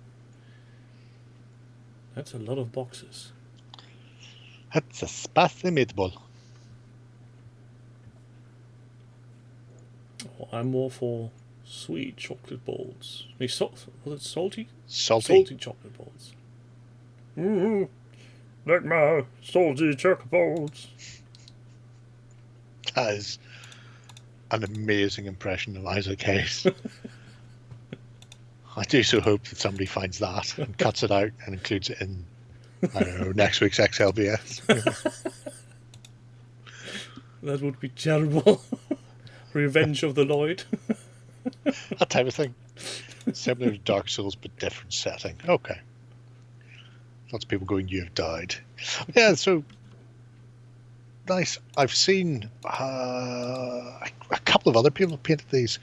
That's a lot of boxes. That's a spicy meatball. Oh, I'm more for sweet chocolate balls. Was it salty? Salty chocolate balls. Like my salty chocolate balls. That is an amazing impression of Isaac Hayes. I do so hope that somebody finds that and cuts it out and includes it in, I don't know, next week's XLBS. That would be terrible. Revenge of the Lloyd. That type of thing. Similar to Dark Souls, but different setting. Okay. Lots of people going, "You have died." Yeah, so nice. I've seen a couple of other people have painted these.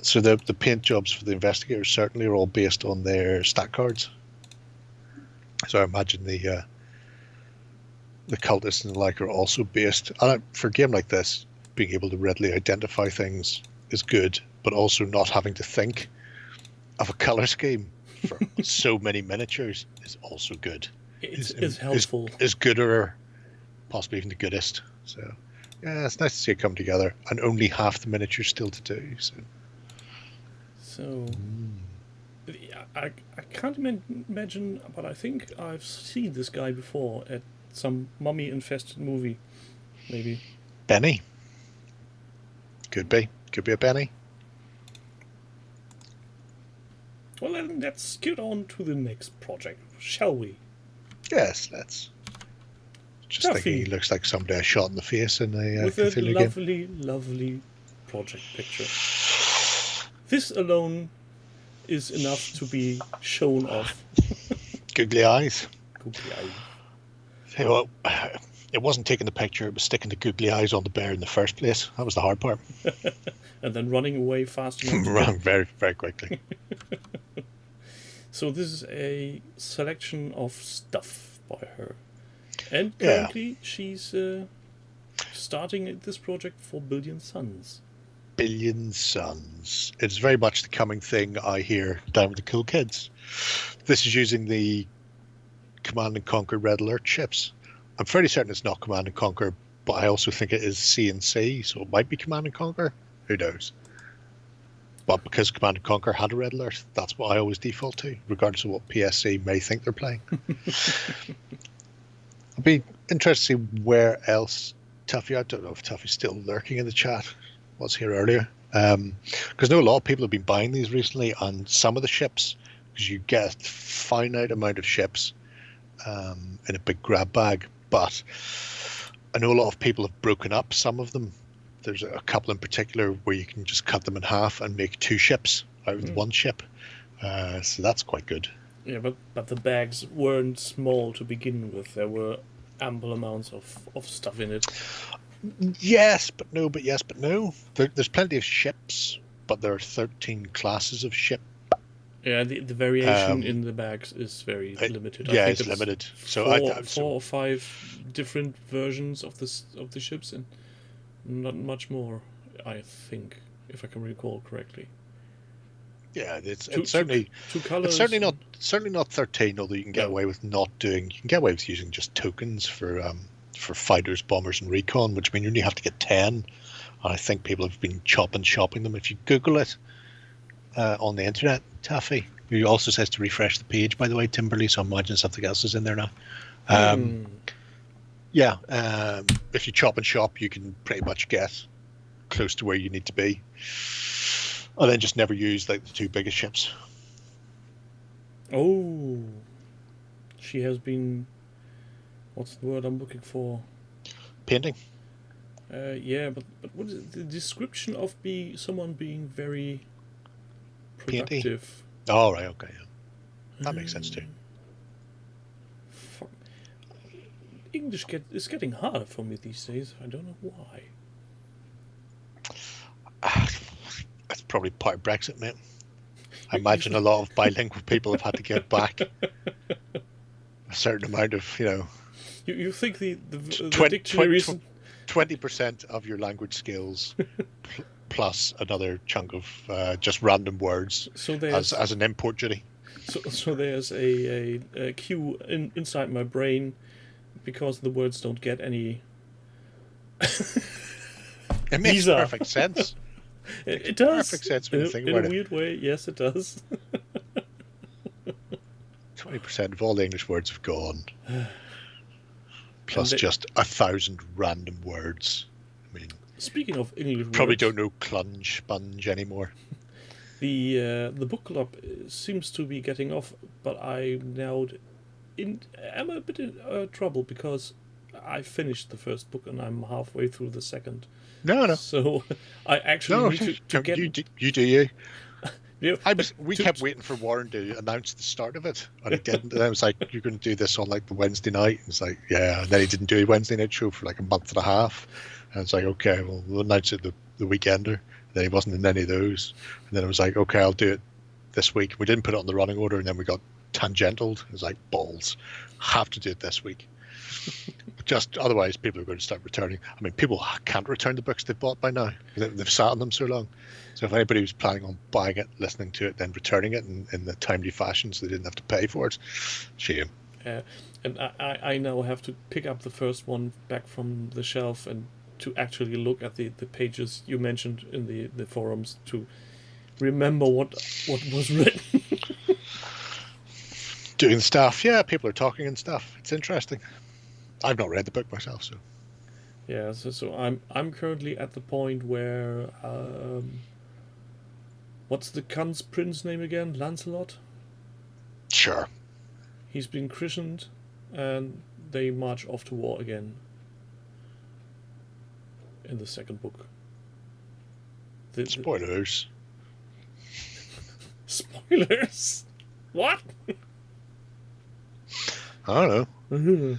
So the paint jobs for the investigators certainly are all based on their stat cards. So I imagine the cultists and the like are also based. And for a game like this, being able to readily identify things is good, but also not having to think of a color scheme for so many miniatures is also good. It's helpful. Is gooder, possibly even the goodest. So yeah, it's nice to see it come together, and only half the miniatures still to do. So yeah, I can't imagine, but I think I've seen this guy before at some mummy-infested movie, maybe. Benny. Could be a Benny. Well, then let's get on to the next project, shall we? Yes, let's. Just thinking he looks like somebody I shot in the face in a with a Cthulhu lovely, game. lovely project picture. This alone is enough to be shown off. Googly eyes. Googly eyes. Hey, well, it wasn't taking the picture, it was sticking the googly eyes on the bear in the first place. That was the hard part. And then running away fast enough. Run very, very quickly. So this is a selection of stuff by her. And currently she's starting this project for Billion Suns. Billion Suns. It's very much the coming thing I hear down with the cool kids. This is using the Command and Conquer Red Alert ships. I'm fairly certain it's not Command and Conquer, but I also think it is CNC, so it might be Command and Conquer. Who knows? But because Command and Conquer had a Red Alert, that's what I always default to, regardless of what PSC may think they're playing. I'd be interested to see where else Tuffy, I don't know if Tuffy's still lurking in the chat, was here earlier. Because I know a lot of people have been buying these recently, and some of the ships, because you get a finite amount of ships in a big grab bag, but I know a lot of people have broken up some of them. There's a couple in particular where you can just cut them in half and make two ships out of one ship. So that's quite good. Yeah, but the bags weren't small to begin with. There were ample amounts of stuff in it. Yes, but no, but yes, but no. There's plenty of ships, but there are 13 classes of ship. Yeah, the variation in the bags is very limited. I Yeah, think it's limited. So four or five different versions of the ships, and not much more. I think, if I can recall correctly. Yeah, it's Two certainly colors. it's certainly not 13. Although you can get away with not doing. You can get away with using just tokens for fighters, bombers, and recon, which mean you only have to get 10. And I think people have been shopping them. If you Google it on the internet, Taffy, who also says to refresh the page, by the way, Timberly, so I imagine something else is in there now. Yeah, if you chop and shop, you can pretty much get close to where you need to be. And then just never use like the two biggest ships. Oh, she has been. What's the word I'm looking for? Painting. Yeah, but what is it? The description of someone being very productive? Painty. Oh, right, okay, yeah. That makes sense too. Fuck. English is getting harder for me these days. I don't know why. That's probably part of Brexit, mate. I imagine a lot of bilingual people have had to get back a certain amount of, You think the dictionary isn't 20% of your language skills plus another chunk of just random words as an import duty. So there's a queue inside my brain because the words don't get any. It makes perfect sense. It does. Perfect sense when you think about it. In a weird way, yes, it does. 20% of all the English words have gone. Plus just 1,000 random words. I mean, speaking of English probably words, don't know clunge, sponge anymore. The book club seems to be getting off, but I'm now am a bit in trouble because I finished the first book and I'm halfway through the second. No. So I actually need to get. You do you. Yeah, We kept waiting for Warren to announce the start of it, and he didn't. And I was like, "You're going to do this on like the Wednesday night?" And it's like, "Yeah." And then he didn't do a Wednesday night show for like a month and a half. And it's like, "Okay, well, we'll announce it the weekender." And then he wasn't in any of those. And then I was like, "Okay, I'll do it this week." We didn't put it on the running order, and then we got tangentaled. It was like balls. Have to do it this week. Just otherwise, people are going to start returning. I mean, people can't return the books they've bought by now. They've sat on them so long. So if anybody was planning on buying it, listening to it, then returning it in the timely fashion so they didn't have to pay for it, shame. And I now have to pick up the first one back from the shelf and to actually look at the pages you mentioned in the forums to remember what was written. Doing stuff. Yeah, people are talking and stuff. It's interesting. I've not read the book myself, so. Yeah, so I'm currently at the point where what's the Khan's prince name again? Lancelot? Sure. He's been christened and they march off to war again in the second book. Spoilers. Spoilers? What? I don't know.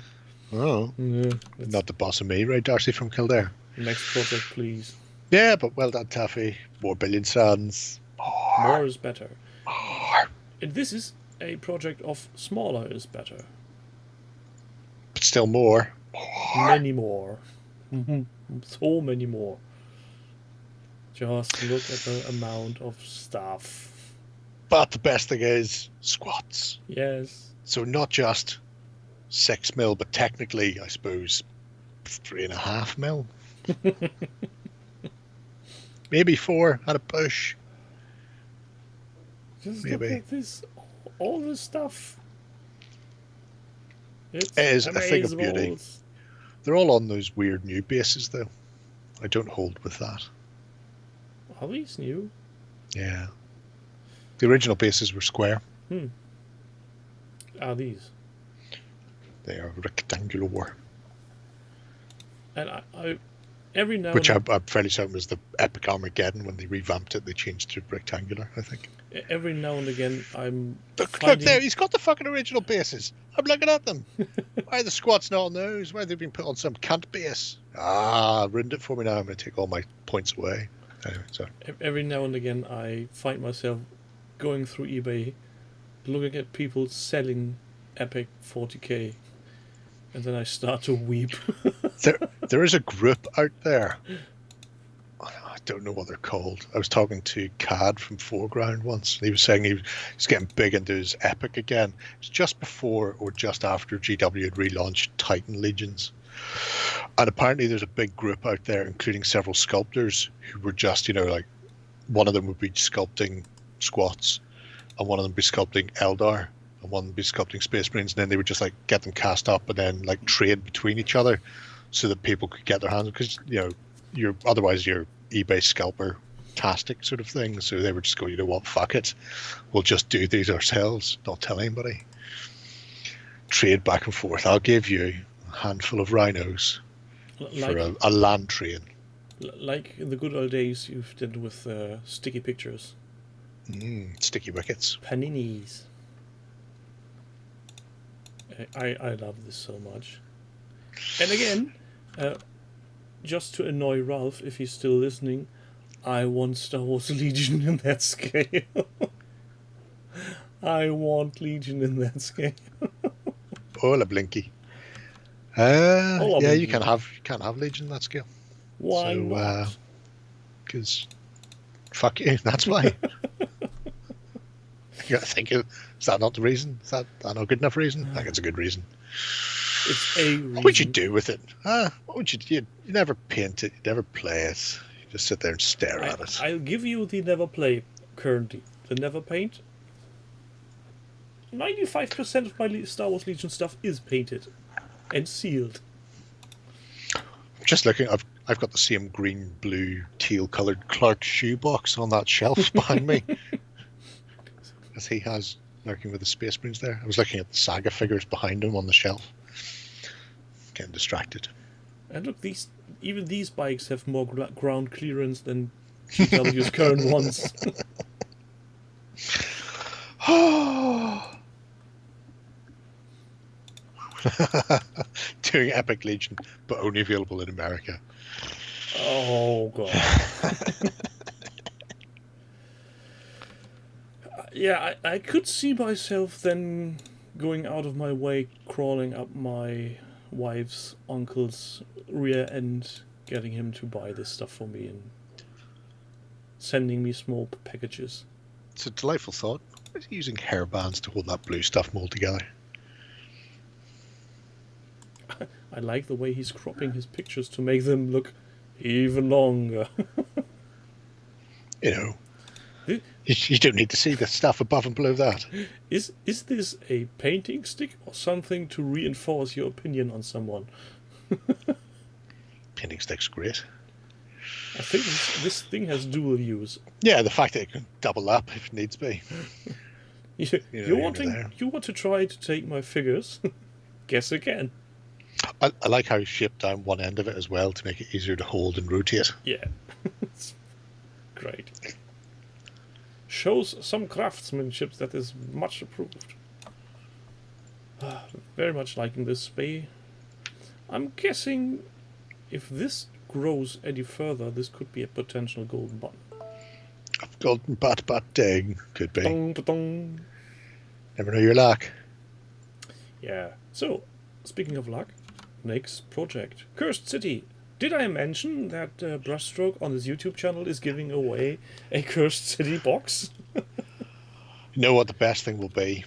Oh, yeah, not the boss of me, right, Darcy from Kildare? Next project, please. Yeah, but well done, Taffy. More Billion Suns. More is better. More. And this is a project of smaller is better. But still more. Many more. So many more. Just look at the amount of stuff. But the best thing is squats. Yes. So not just 6 mil, but technically, I suppose, 3.5 mil. Maybe 4 at a push. Just maybe. look at this, all this stuff. It is a thing of beauty. They're all on those weird new bases, though. I don't hold with that. Are these new? Yeah. The original bases were square. Are these? They are rectangular. And Every now Which and I'm fairly certain was the Epic Armageddon. When they revamped it, they changed to rectangular, I think. every now and again, I'm Look finding there, he's got the fucking original bases. I'm looking at them. Why are the squats not on those? Why have they been put on some cunt base? Ruined it for me now. I'm going to take all my points away. Anyway, so. every now and again I find myself going through eBay, looking at people selling Epic 40k, and then I start to weep. There is a group out there. I don't know what they're called. I was talking to Cad from Foreground once. And he was saying he's getting big into his Epic again. It's just before or just after GW had relaunched Titan Legions. And apparently there's a big group out there, including several sculptors who were just, like one of them would be sculpting squats and one of them would be sculpting Eldar and one would be sculpting Space Marines, and then they would just like get them cast up and then like trade between each other so that people could get their hands, because you're eBay scalper tastic sort of thing. So they would just go, you know what, fuck it, we'll just do these ourselves, not tell anybody, trade back and forth. I'll give you a handful of rhinos for a land train. Like in the good old days you've did with sticky pictures. Sticky wickets. Paninis. I love this so much. And again, just to annoy Ralph, if he's still listening, I want Star Wars Legion in that scale. I want Legion in that scale. Hola Blinky. Hola, yeah, Blinky. you can't have Legion in that scale. Why not? Because fuck you, that's why. You gotta think, is that not the reason? Is that not a good enough reason? I think it's a good reason. It's a reason. What would you do with it? What would you do? You never paint it, you never play it. You just sit there and stare at it. I'll give you the never play currently. The never paint. 95% of my Star Wars Legion stuff is painted and sealed. Just looking, I've got the same green, blue, teal coloured Clark shoebox on that shelf behind me, as he has, lurking with the Space Marines there. I was looking at the Saga figures behind him on the shelf, getting distracted. And look, even these bikes have more ground clearance than GW's current ones. Doing Epic Legion, but only available in America. Oh god. Yeah, I could see myself then going out of my way, crawling up my wife's uncle's rear end, getting him to buy this stuff for me and sending me small packages. It's a delightful thought. Why is he using hairbands to hold that blue stuff mold together? I like the way he's cropping his pictures to make them look even longer. You don't need to see the stuff above and below that. Is this a painting stick or something to reinforce your opinion on someone? Painting stick's great. I think this thing has dual use. Yeah, the fact that it can double up if needs be. You want to try to take my figures? Guess again. I like how he shaped down one end of it as well to make it easier to hold and rotate. Yeah. It's great. Shows some craftsmanship that is much approved. Very much liking this spay. I'm guessing if this grows any further, this could be a potential golden button. Golden bat ding. Could be. Dong, dong. Never know your luck. Yeah. So, speaking of luck, next project. Cursed City. Did I mention that Brushstroke on his YouTube channel is giving away a Cursed City box? You know what the best thing will be?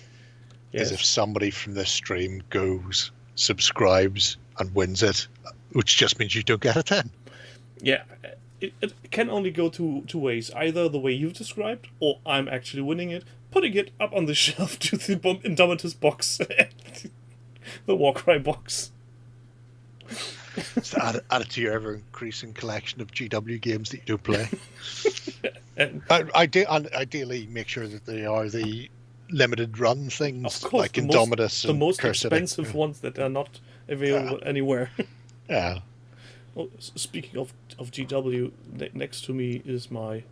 Yes. Is if somebody from this stream goes, subscribes, and wins it, which just means you don't get a 10. Yeah. It can only go two ways. Either the way you've described, or I'm actually winning it, putting it up on the shelf to the Indomitus box. The Warcry box. Just add it to your ever-increasing collection of GW games that you don't play. And Ideally, make sure that they are the limited run things, of course, like Indomitus the and most Cursed expensive City. ones that are not available anywhere. Yeah. Oh, speaking of GW, next to me is my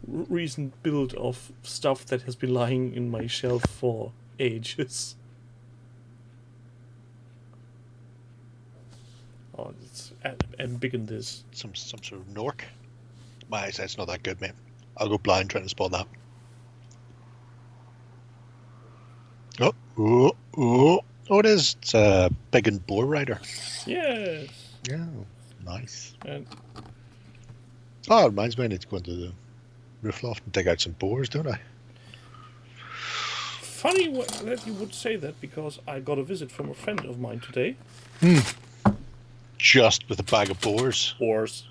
recent build of stuff that has been lying in my shelf for ages. Oh, I'm big in this. Some sort of Nork. My eyesight's not that good, mate. I'll go blind trying to spot that. Oh, it is. It's a big and boar rider. Yes. Yeah, nice. And Oh, it reminds me, I need to go into the roof loft and dig out some boars, don't I? funny that you would say that, because I got a visit from a friend of mine today. Just with a bag of boars. Boars.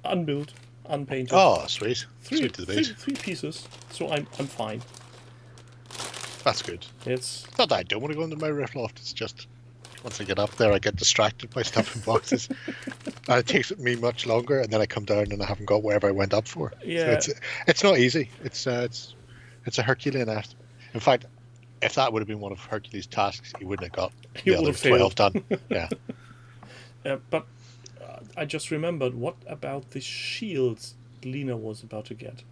Unbuilt, unpainted. Oh, sweet. Sweet to the beat. Three pieces, so I'm fine. That's good. It's not that I don't want to go into my roof loft, it's just once I get up there I get distracted by stuff in boxes. And it takes me much longer, and then I come down and I haven't got wherever I went up for. Yeah. So it's not easy. It's a Herculean act. In fact, if that would have been one of Hercules' tasks, he wouldn't have got the other 12 done. Yeah. But I just remembered, what about the shields Lena was about to get?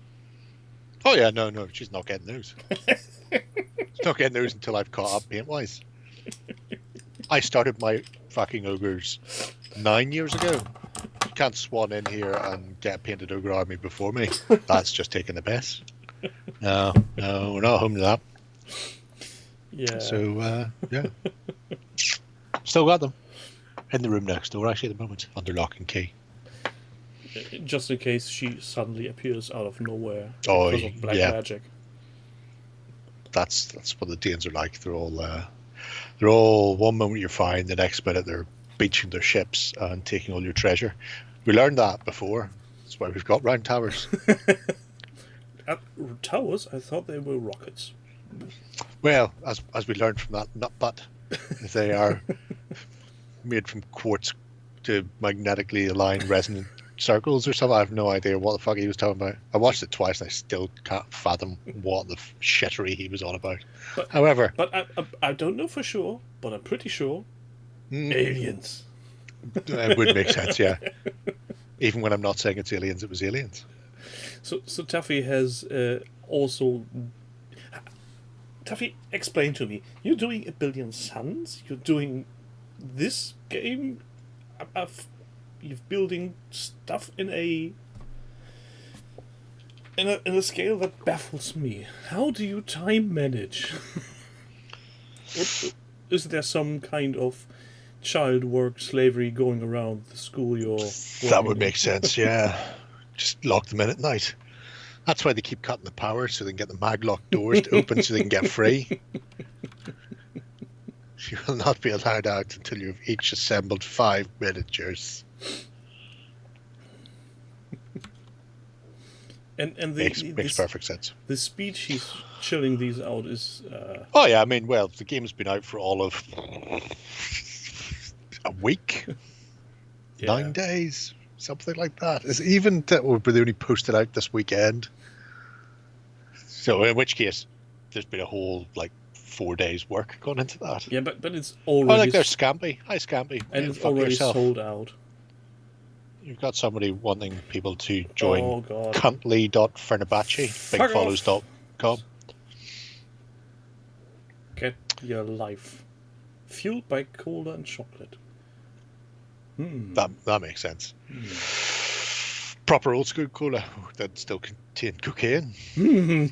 Oh yeah, no, she's not getting those. She's not getting those until I've caught up paint-wise. I started my fucking ogres 9 years ago. You can't swan in here and get a painted ogre army before me. That's just taking the piss. No, we're not home to that. Yeah. So, yeah. Still got them. In the room next door, actually, at the moment, under lock and key. Just in case she suddenly appears out of nowhere Oh, because of black yeah. magic. That's what the Danes are like. They're all one moment you're fine, the next minute they're beaching their ships and taking all your treasure. We learned that before. That's why we've got round towers. Towers? I thought they were rockets. Well, as we learned from that nut butt, they are made from quartz to magnetically aligned resonant circles or something. I have no idea what the fuck he was talking about. I watched it twice and I still can't fathom what the shittery he was on about. However, I don't know for sure, but I'm pretty sure aliens. It would make sense, yeah. Even when I'm not saying it's aliens, it was aliens. So Taffy has also. Taffy, explain to me. You're doing A Billion Suns. You're doing this game. You're building stuff in a scale that baffles me. How do you time manage? Is there some kind of child work slavery going around the school you're That would make sense, yeah. Just lock them in at night. That's why they keep cutting the power, so they can get the maglock doors to open so they can get free. You will not be allowed out until you've each assembled 5 miniatures. And makes perfect sense. The speed she's chilling these out is... Oh yeah, I mean, well, the game's been out for all of a week, 9 days, something like that. It's even or they only posted out this weekend. So in which case, there's been a whole 4 days work gone into that. Yeah, but it's already... they're scampy. Hi, scampy. And it's already sold out. You've got somebody wanting people to join God. cuntly.fernabachi, bigfollows.com. Get your life. Fueled by cola and chocolate. That makes sense. Proper old school cola that still contain cocaine.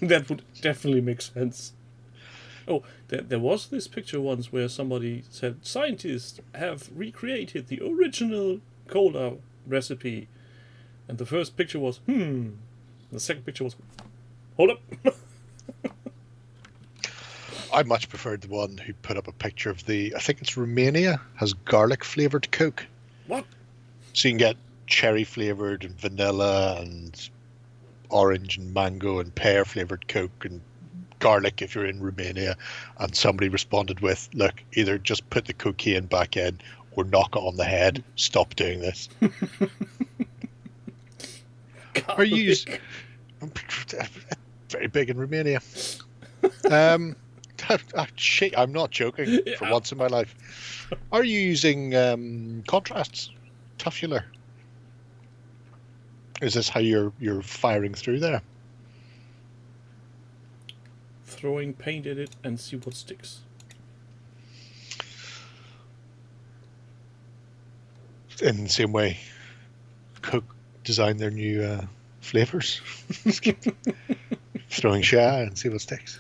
That would definitely make sense. Oh, there was this picture once where somebody said scientists have recreated the original cola recipe, and the first picture was the second picture was hold up. I much preferred the one who put up a picture of I think it's Romania, has garlic flavoured Coke. What? So you can get cherry flavoured and vanilla and orange and mango and pear flavoured Coke and garlic if you're in Romania. And somebody responded with, look, either just put the cocaine back in or knock it on the head. Stop doing this. Are you very big in Romania? Shit, I'm not joking. For once in my life, are you using contrasts, Tuffular? Is this how you're firing through there? Throwing paint at it and see what sticks. In the same way, Coke designed their new flavors. Throwing share and see what sticks.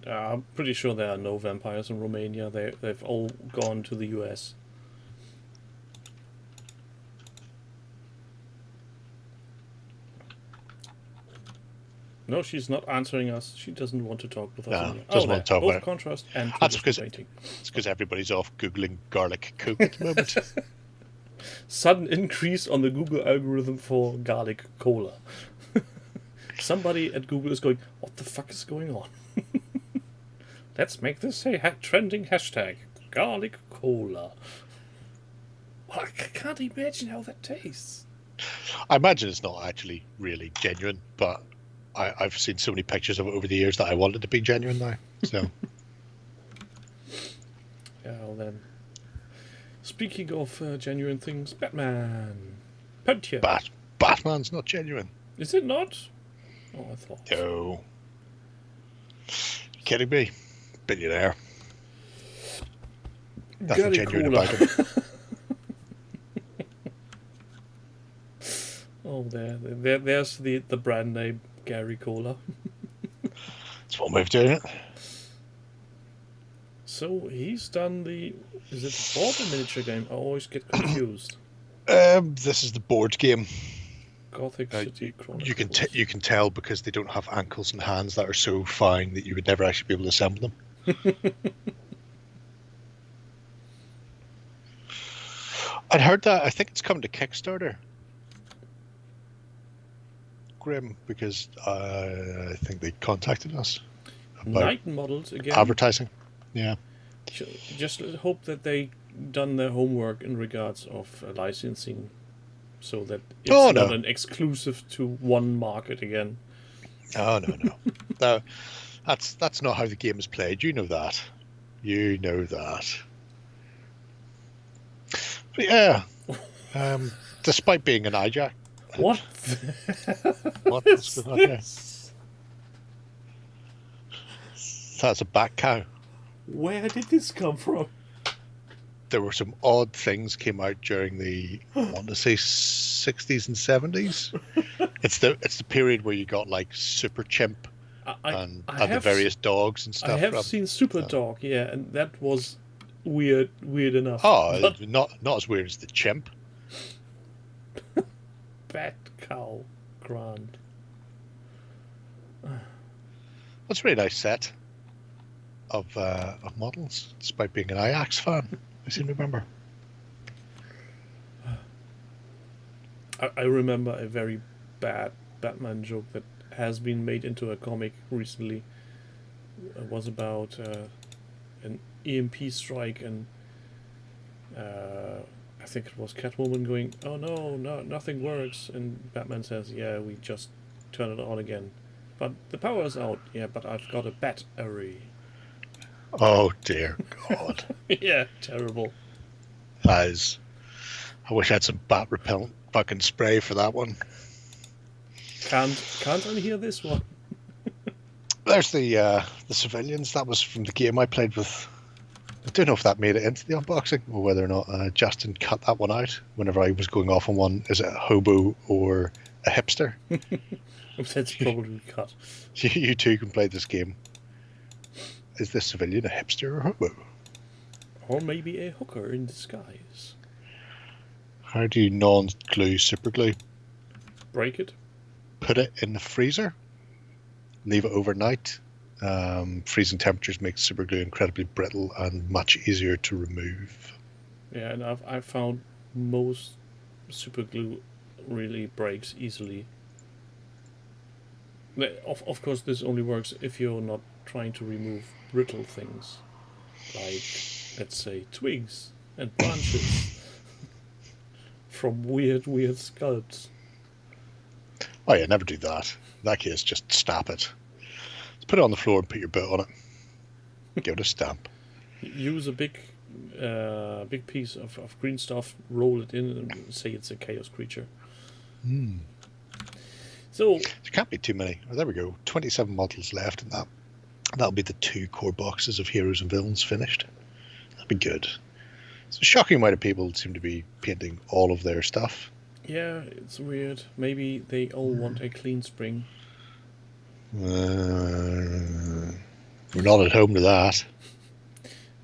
I'm pretty sure there are no vampires in Romania. They've all gone to the US. No, she's not answering us. She doesn't want to talk with us. No, doesn't want to talk both about it. contrast and That's because painting. it's because everybody's off Googling garlic Coke at the moment. Sudden increase on the Google algorithm for garlic cola. Somebody at Google is going, what the fuck is going on? Let's make this a trending hashtag. Garlic cola. Well, I can't imagine how that tastes. I imagine it's not actually really genuine, but I've seen so many pictures of it over the years that I want it to be genuine now. So, yeah, well then. Speaking of genuine things, Batman. Puntje. Batman's not genuine. Is it not? Oh, I thought. No. You kidding me? Billionaire. Nothing genuine about him. Oh, there's the brand name, Gary Cola. That's one way of doing it. So he's done the... Is it the board or miniature game? I always get confused. This is the board game. Gothic City Chronicles. You can tell because they don't have ankles and hands that are so fine that you would never actually be able to assemble them. I'd heard that. I think it's coming to Kickstarter. Grim, because I think they contacted us about Night models again. advertising. Yeah. Just hope that they done their homework in regards of licensing, so that it's not an exclusive to one market again. Oh no. No, that's not how the game is played. You know that. You know that. But yeah, despite being an hijack. What? What's going on here? That's a bat cow. Where did this come from? There were some odd things came out during the I want to say 60s and 70s. It's the period where you got like Super Chimp and the various dogs and stuff. I have seen Super Dog, yeah, and that was weird enough. Oh, but not as weird as the Chimp. Bat cow, grand. That's a really nice set of models, despite being an Ajax fan. I seem to remember. I remember a very bad Batman joke that has been made into a comic recently. It was about an EMP strike, and I think it was Catwoman going, "Oh no, nothing works," and Batman says, "Yeah, we just turn it on again, but the power's out." "Yeah, but I've got a battery." Oh dear God. Yeah, terrible. That is. I wish I had some bat repellent fucking spray for that one. Can't unhear this one. There's the civilians. That was from the game I played with. I don't know if that made it into the unboxing or whether or not Justin cut that one out whenever I was going off on one. Is it a hobo or a hipster? That's probably cut. You two can play this game. Is this civilian a hipster or a hobo? Or maybe a hooker in disguise. How do you non-glue super glue? Break it. Put it in the freezer. Leave it overnight. Freezing temperatures make super glue incredibly brittle and much easier to remove. Yeah, and I've found most super glue really breaks easily. Of course, this only works if you're not trying to remove brittle things, like, let's say, twigs and branches from weird sculpts. Oh yeah, never do that. In that case, just stop it. Just put it on the floor and put your boot on Give it a stamp. Use a big piece of green stuff, roll it in, and say it's a chaos creature. So There can't be too many. Oh, there we go. 27 models left, and that'll be the 2 core boxes of heroes and villains finished. That'd be good. It's a shocking amount of people seem to be painting all of their stuff. yeah, it's weird. Maybe they all want a clean spring. We're not at home to that.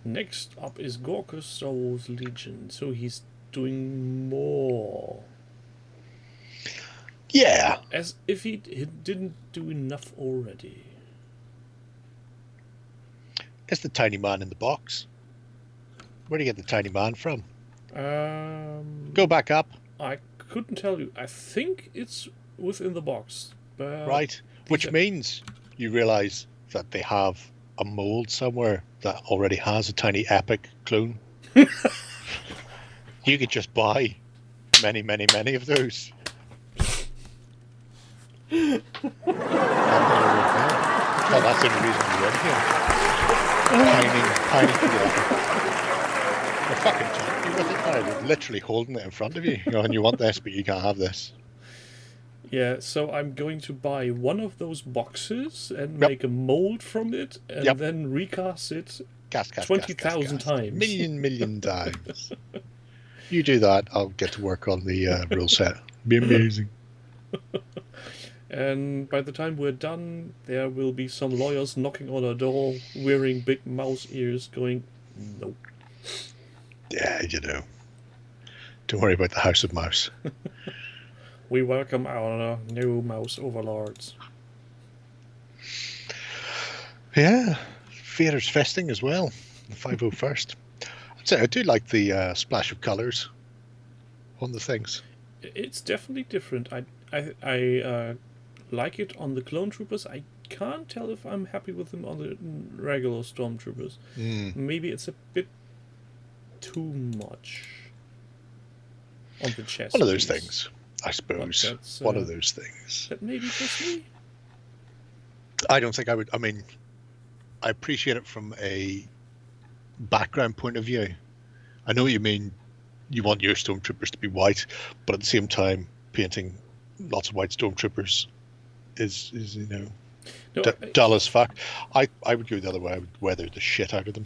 Next up is Gorka's Star Wars Legion. So he's doing more. Yeah. As if he didn't do enough already. It's the tiny man in the box. Where do you get the tiny man from? Go back up. I couldn't tell you. I think it's within the box. But Right. Which means you realise that they have a mould somewhere that already has a tiny epic clone. You could just buy many, many, many of those. Well, that's the only reason you're in here. Tiny You're fucking talking with it now. You're literally holding it in front of you. And you want this, but you can't have this. yeah, so I'm going to buy one of those boxes and make a mold from it and then recast it 20,000 times. Million times. You do that, I'll get to work on the rule set. Be amazing. And by the time we're done, there will be some lawyers knocking on our door, wearing big mouse ears, going, nope. Yeah, you know. Don't worry about the House of Mouse. We welcome our new mouse overlords. Yeah, Vader's festing as well. The 501st. I'd say I do like the splash of colours on the things. It's definitely different. I like it on the clone troopers. I can't tell if I'm happy with them on the regular stormtroopers. Maybe it's a bit too much on the chest. One of those piece. things, I suppose. One of those things. That maybe just me. I don't think I would. I mean, I appreciate it from a background point of view. I know what you mean. You want your stormtroopers to be white, but at the same time, painting lots of white stormtroopers is dull as fuck. I would go the other way. I would weather the shit out of them.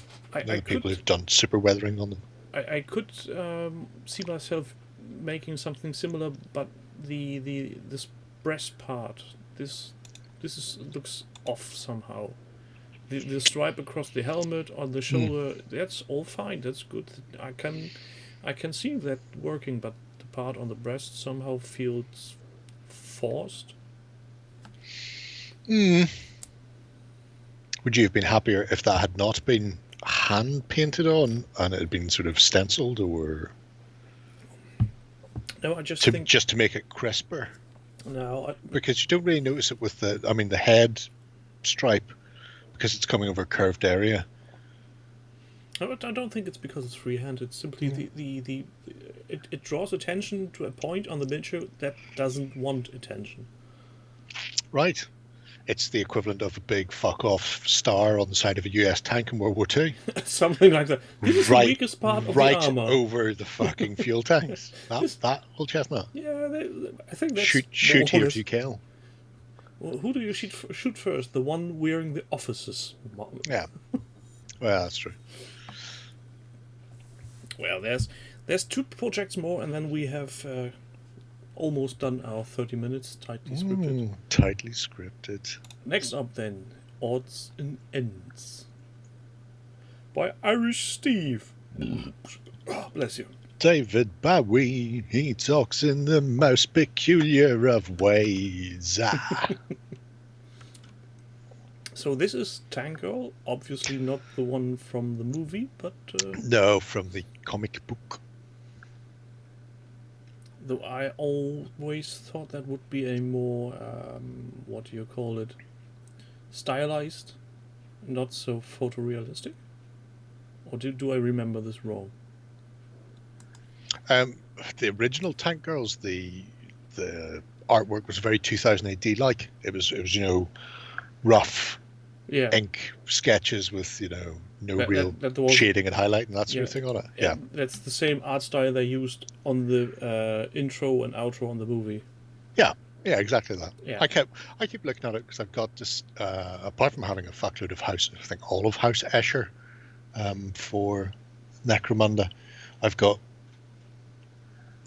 People who've done super weathering on them. I could see myself making something similar, but this breast part, this looks off somehow. The stripe across the helmet on the shoulder, that's all fine. That's good. I can see that working, but the part on the breast somehow feels forced. Would you have been happier if that had not been hand painted on and it had been sort of stenciled, or No, I just think just to make it crisper? No, because you don't really notice it with the head stripe, because it's coming over a curved area. I don't think it's because it's freehand. It's simply it draws attention to a point on the miniature that doesn't want attention. Right. It's the equivalent of a big fuck-off star on the side of a US tank in World War II. Something like that. This is the weakest part of the armor. Right over the fucking fuel tanks. That old chestnut. Yeah, I think that's... Shoot here to kill. Well, who do you shoot first? The one wearing the officer's... Yeah. Well, that's true. Well, there's 2 projects more, and then we have almost done our 30 minutes, tightly scripted. Tightly scripted. Next up, then, Odds and Ends by Irish Steve. Oh, bless you. David Bowie, he talks in the most peculiar of ways. So this is Tank Girl, obviously not the one from the movie, but... No, from the comic book. Though I always thought that would be a more, what do you call it, stylized, not so photorealistic? Or do I remember this wrong? The original Tank Girls, the artwork was very 2000 AD like. It was rough, Yeah. ink sketches with, no real That was, shading and highlight and that sort of yeah. thing on it. Yeah. That's the same art style they used on the intro and outro on the movie. Yeah, exactly that. Yeah. I keep looking at it because I've got this. Apart from having a fuckload of House, I think all of House Escher for Necromunda, I've got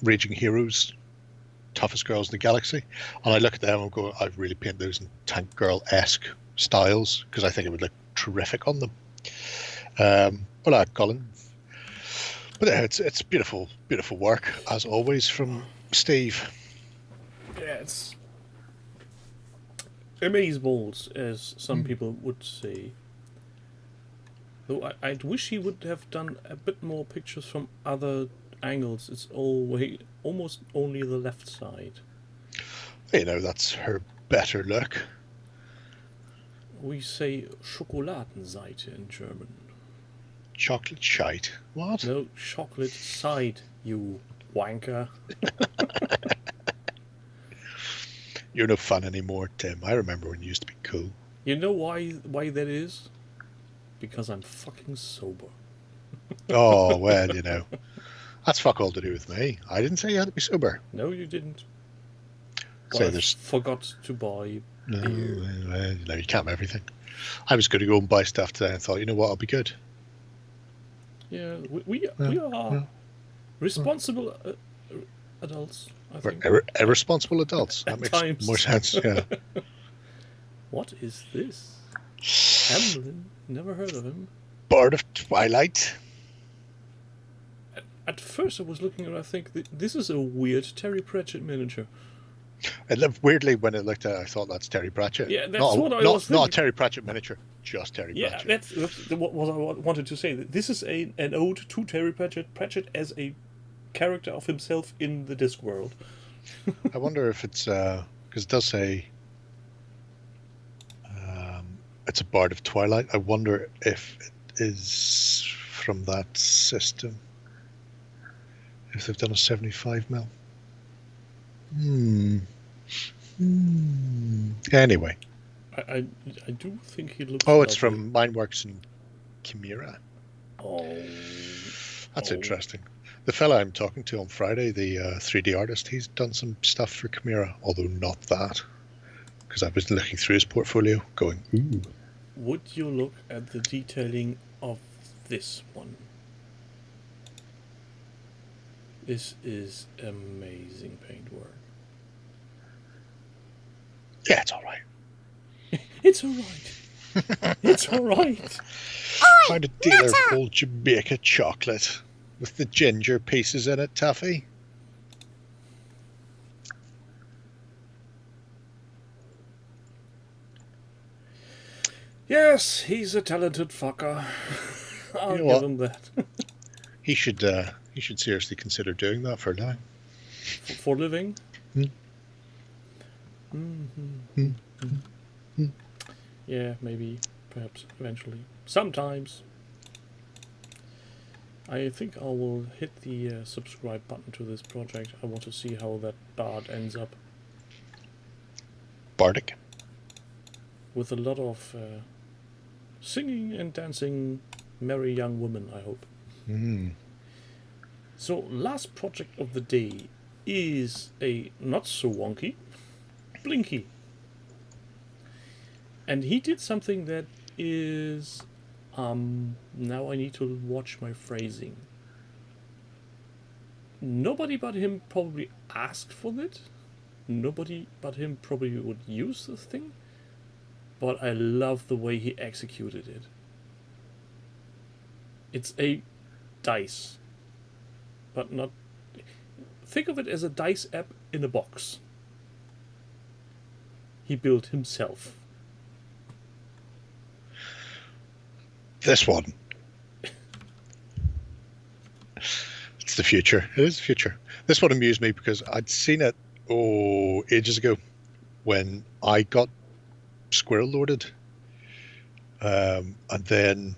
Raging Heroes, Toughest Girls in the Galaxy, and I look at them and go, I'd really paint those in Tank Girl-esque styles because I think it would look terrific on them. Hola, Colin. But yeah, it's beautiful, beautiful work as always from Steve. Yeah, it's amazeballs, as some people would say. Though I'd wish he would have done a bit more pictures from other angles. It's almost only the left side. That's her better look. We say Schokoladenseite in German. Chocolate shite. What? No, chocolate side, you wanker. You're no fun anymore, Tim. I remember when you used to be cool. You know why that is? Because I'm fucking sober. Oh, well, that's fuck all to do with me. I didn't say you had to be sober. No, you didn't. So I there's forgot to buy no, beer. well, you can't have everything. I was going to go and buy stuff today and thought, you know what, I'll be good. Yeah, we are responsible adults, I think. We're irresponsible adults. That At makes times. more sense. Yeah. What is this? Hamlin? Never heard of him. Bard of Twilight. At first I was looking and I think this is a weird Terry Pratchett miniature. Weirdly, when I looked at it, I thought that's Terry Pratchett. Yeah, that's what I was thinking. Not a Terry Pratchett miniature, just Terry Pratchett. Yeah, that's what I wanted to say. This is an ode to Terry Pratchett as a character of himself in the Discworld. I wonder if it's because it does say it's a Bard of Twilight. I wonder if it is from that system. If they've done a 75mm. Anyway. I do think he looks. Oh, it's lovely. from Mindworks and Chimera. Oh, That's interesting. The fella I'm talking to on Friday, the 3D artist, he's done some stuff for Chimera, although not that. Because I was looking through his portfolio, going, ooh. Would you look at the detailing of this one? This is amazing paintwork. Yeah, it's all right. It's alright. It's alright. Found a dealer of old Jamaica chocolate with the ginger pieces in it, Taffy. Yes, he's a talented fucker. I'll You know give what? him that. He should seriously consider doing that for now. For living? Yeah, maybe, perhaps, eventually. Sometimes. I think I will hit the subscribe button to this project. I want to see how that bard ends up. Bardic. With a lot of singing and dancing merry young women, I hope. So, last project of the day is a not so wonky Blinky. And he did something that is... now I need to watch my phrasing. Nobody but him probably asked for it. Nobody but him probably would use this thing. But I love the way he executed it. It's a dice. But not... Think of it as a dice app in a box. He built himself. This one. It's the future. It is the future. This one amused me because I'd seen it, ages ago when I got squirrel loaded. And then,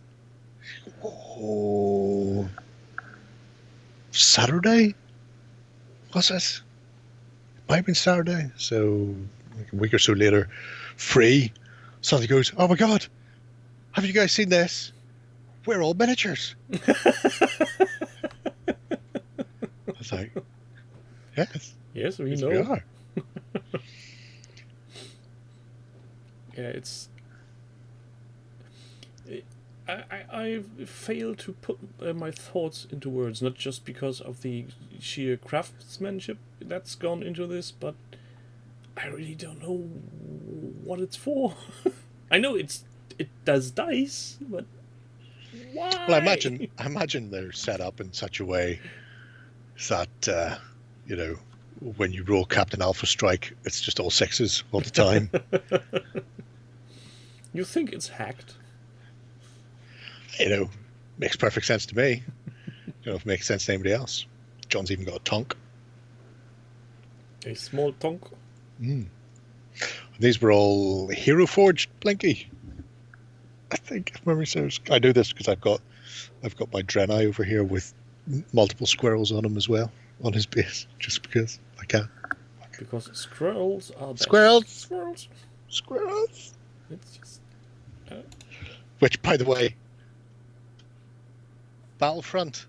Saturday? Was it? Might have been Saturday. So, like a week or so later, free. Somebody goes, oh my God, have you guys seen this? We're all miniatures. I was like, yes. Yes, we Yes, know. we are. Yeah, it's. I fail to put my thoughts into words, not just because of the sheer craftsmanship that's gone into this, but I really don't know what it's for. I know it does dice, but why? Well, I imagine they're set up in such a way that you know, when you roll Captain Alpha Strike, it's just all sixes all the time. You think it's hacked? You know, makes perfect sense to me. Don't know if it makes sense to anybody else. John's even got a tonk. A small tonk. These were all Hero Forged Blinky. I think, if memory serves. I know this because I've got my Draenei over here with multiple squirrels on him as well, on his base, just because I can. Because squirrels are best. Squirrels. It's just. Which, by the way, Battlefront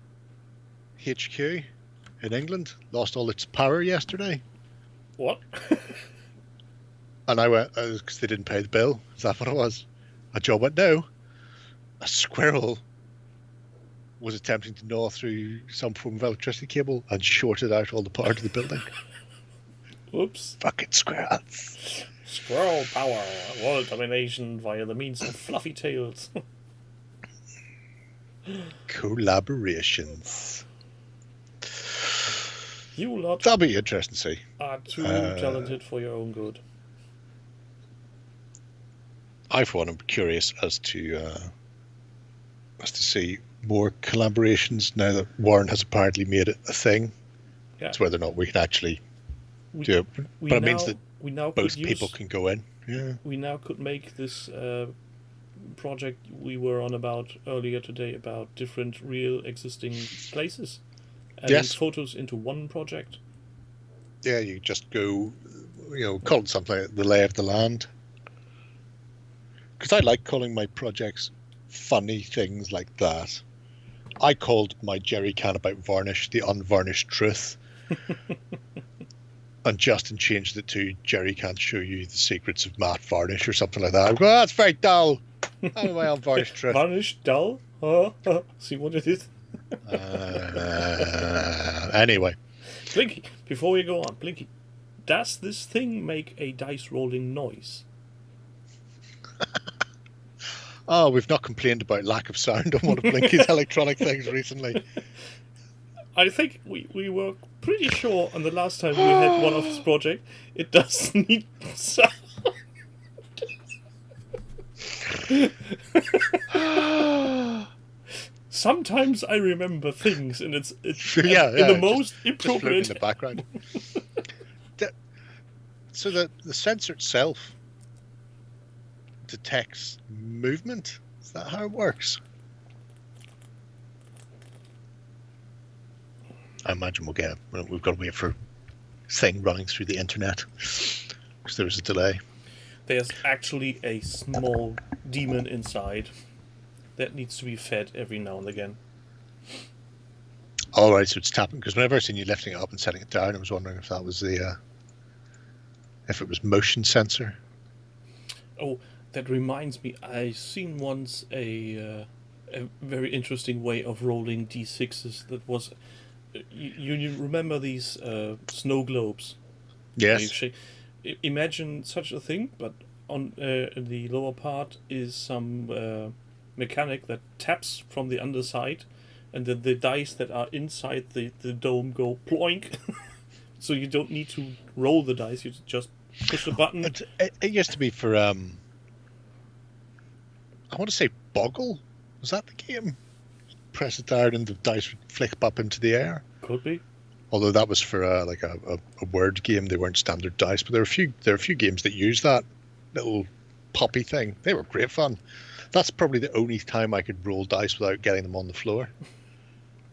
HQ in England lost all its power yesterday. What? And I went, because they didn't pay the bill. Is that what it was? And John went, no. A squirrel was attempting to gnaw through some form of electricity cable and shorted out all the power to the building. Whoops. Fucking squirrels. Squirrel power. World domination via the means of fluffy tails. Collaborations. You lot That'll be interesting to see. are too talented for your own good. I, for one, am curious as to see more collaborations now that Warren has apparently made it a thing. Yeah. It's whether or not we can actually do it. But it means that both people can go in. Yeah. We now could make this project we were on about earlier today about different real existing places. Adding photos into one project. Yeah, you just go, call it something like the lay of the land. Because I like calling my projects funny things like that. I called my jerry can about varnish the unvarnished truth. And Justin changed it to Jerry can't show you the secrets of matte varnish or something like that. I go, that's very dull. Anyway, unvarnished truth. Varnish dull? See what it is? Anyway. Blinky, before we go on, Blinky, does this thing make a dice rolling noise? Oh, we've not complained about lack of sound on one of Blinky's electronic things recently. I think we were pretty sure on the last time we had one of his project, it does need sound. Sometimes I remember things, and it's in the most appropriate. Just in the background. So the sensor itself detects movement. Is that how it works? I imagine we've got to wait for thing running through the internet because there was a delay. There's actually a small demon inside that needs to be fed every now and again. All right, so it's tapping, because whenever I seen you lifting it up and setting it down, I was wondering if that was if it was motion sensor. Oh, that reminds me, I seen once a very interesting way of rolling D6s that was... You remember these snow globes? Yes. Imagine such a thing, but on the lower part is some mechanic that taps from the underside, and then the dice that are inside the dome go ploink. So you don't need to roll the dice, you just push the button. It used to be for, I want to say Boggle. Was that the game? Press it down and the dice would flick up into the air. Could be. Although that was for a word game, they weren't standard dice. But there are a few games that use that little poppy thing. They were great fun. That's probably the only time I could roll dice without getting them on the floor.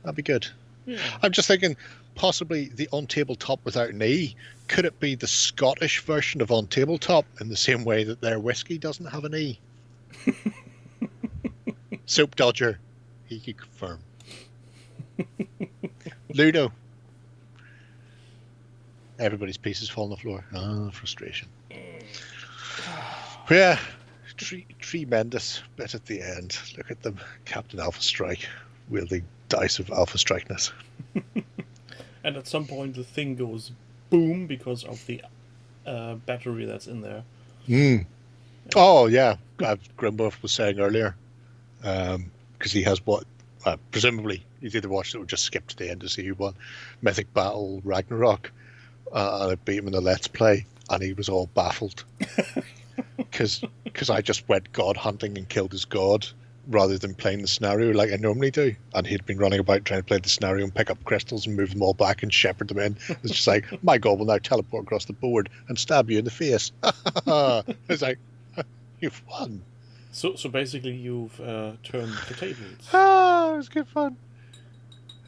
That'd be good. Yeah. I'm just thinking, possibly the on tabletop without an E. Could it be the Scottish version of on tabletop in the same way that their whiskey doesn't have an E? Soap Dodger. He could confirm. Ludo. Everybody's pieces fall on the floor. Frustration. Yeah. Tremendous bit at the end. Look at them. Captain Alpha Strike wielding dice of Alpha Strike-ness. And at some point the thing goes boom because of the battery that's in there. Oh, yeah. Grimbuff was saying earlier, because he has what, presumably, he's either watched it or just skipped to the end to see who won Mythic Battle Ragnarok. And I beat him in the Let's Play, and he was all baffled. Because I just went god hunting and killed his god rather than playing the scenario like I normally do. And he'd been running about trying to play the scenario and pick up crystals and move them all back and shepherd them in. It's just like, my god will now teleport across the board and stab you in the face. It's like, you've won. So basically you've turned the tables. It was good fun.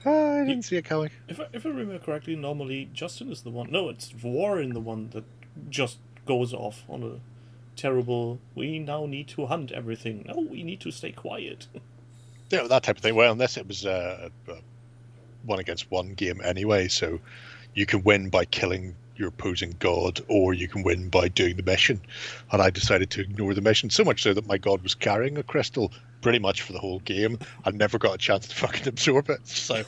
I didn't see it coming. If I remember correctly, normally Justin is the one... No, it's Warren the one that just goes off on a terrible, we now need to hunt everything. No, we need to stay quiet. Yeah, that type of thing. Well, unless it was a 1-against-1 game anyway, so you can win by killing your opposing god, or you can win by doing the mission. And I decided to ignore the mission, so much so that my god was carrying a crystal pretty much for the whole game. I never got a chance to fucking absorb it. So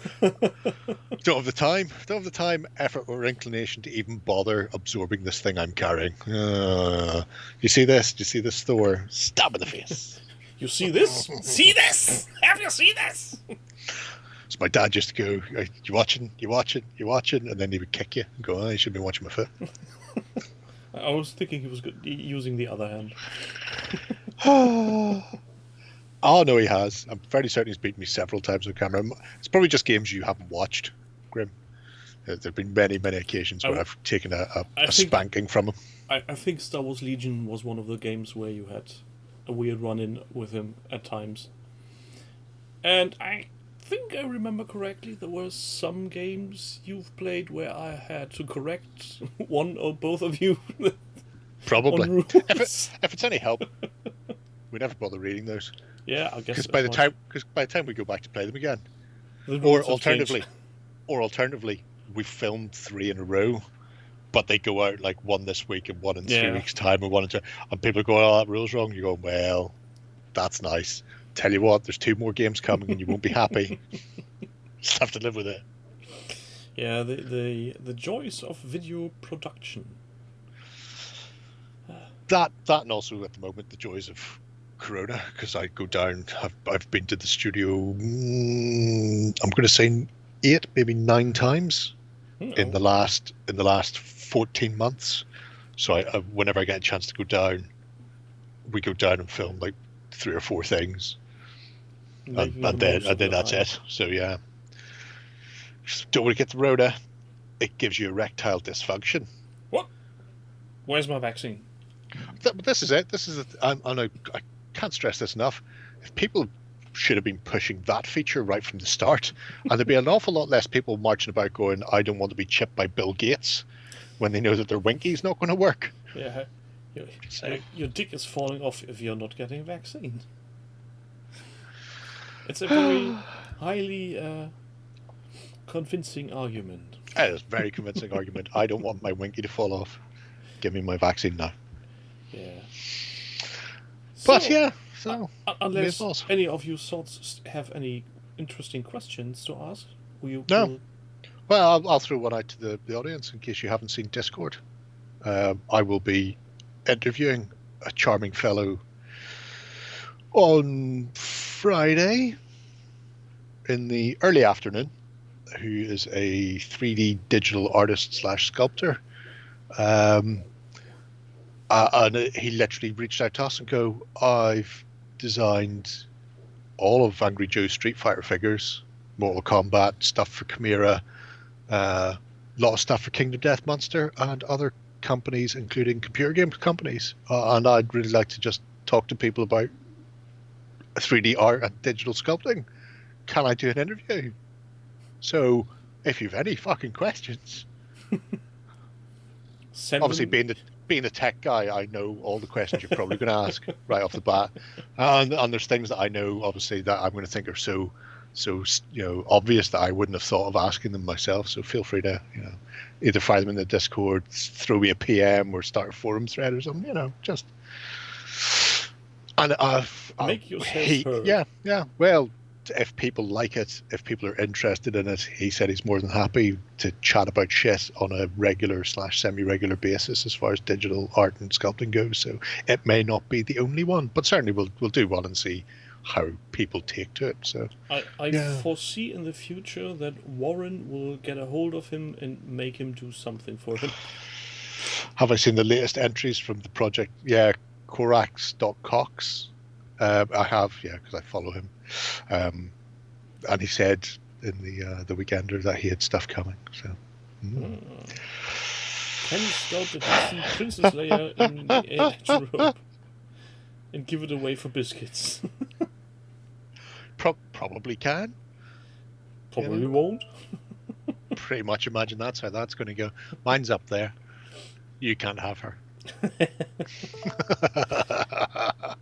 don't have the time, effort, or inclination to even bother absorbing this thing I'm carrying. You see this? Do you see this, Thor? Stab in the face. You see this? See this? Have you seen this? So my dad used to go, you watching? And then he would kick you and go, you should be watching my foot. I was thinking he was using the other hand. Oh, no, he has. I'm fairly certain he's beaten me several times on camera. It's probably just games you haven't watched, Grim. There have been many, many occasions where I've taken a spanking from him. I think Star Wars Legion was one of the games where you had a weird run-in with him at times. And I think I remember correctly, there were some games you've played where I had to correct one or both of you. Probably. If it's any help, we never bother reading those. Yeah, I guess. Because by the time we go back to play them again, or alternatively, we filmed 3 in a row, but they go out like one this week and one in 3 weeks' time, and one in 2, and people are going, "Oh, that rule's wrong." You go, "Well, that's nice. Tell you what, there's 2 more games coming, and you won't be happy. Just have to live with it." Yeah, the joys of video production. That and also at the moment the joys of Corona, because I go down. I've been to the studio. I'm going to say 8, maybe 9 times in the last 14 months. So I whenever I get a chance to go down, we go down and film like 3 or 4 things, and then that's it. So yeah, just don't want to get the Rona. It gives you erectile dysfunction. What? Where's my vaccine? This is it. I can't stress this enough. If people should have been pushing that feature right from the start, and there'd be an awful lot less people marching about going, "I don't want to be chipped by Bill Gates," when they know that their Winky's not going to work. Yeah, your dick is falling off if you're not getting a vaccine. It's a very highly convincing argument. It is a very convincing argument. I don't want my Winky to fall off. Give me my vaccine now. Yeah. But yeah, so unless any of you sorts have any interesting questions to ask, no. Well, I'll throw one out to the audience in case you haven't seen Discord. I will be interviewing a charming fellow on Friday in the early afternoon, who is a 3D digital artist / sculptor. And he literally reached out to us and go, "I've designed all of Angry Joe's Street Fighter figures, Mortal Kombat, stuff for Chimera, a lot of stuff for Kingdom Death Monster and other companies, including computer game companies. And I'd really like to just talk to people about 3D art and digital sculpting. Can I do an interview? So if you've any fucking questions..." Obviously, being being a tech guy, I know all the questions you're probably going to ask right off the bat, and there's things that I know, obviously, that I'm going to think are so obvious that I wouldn't have thought of asking them myself. So feel free to either fire them in the Discord, throw me a PM, or start a forum thread or something. Just and Make yourself heard. Yeah. Well, if people like it, if people are interested in it, he said he's more than happy to chat about shit on a regular/semi-regular basis as far as digital art and sculpting goes. So it may not be the only one, but certainly we'll do one and see how people take to it. So I foresee in the future that Warren will get a hold of him and make him do something for him. Have I seen the latest entries from the project? Yeah, Corax.cox. I have, because I follow him. And he said in the Weekender that he had stuff coming. So, Can you sculpt a decent Princess Leia in the edge robe and give it away for biscuits? Probably can. Probably won't. Pretty much imagine that's how that's going to go. Mine's up there. You can't have her.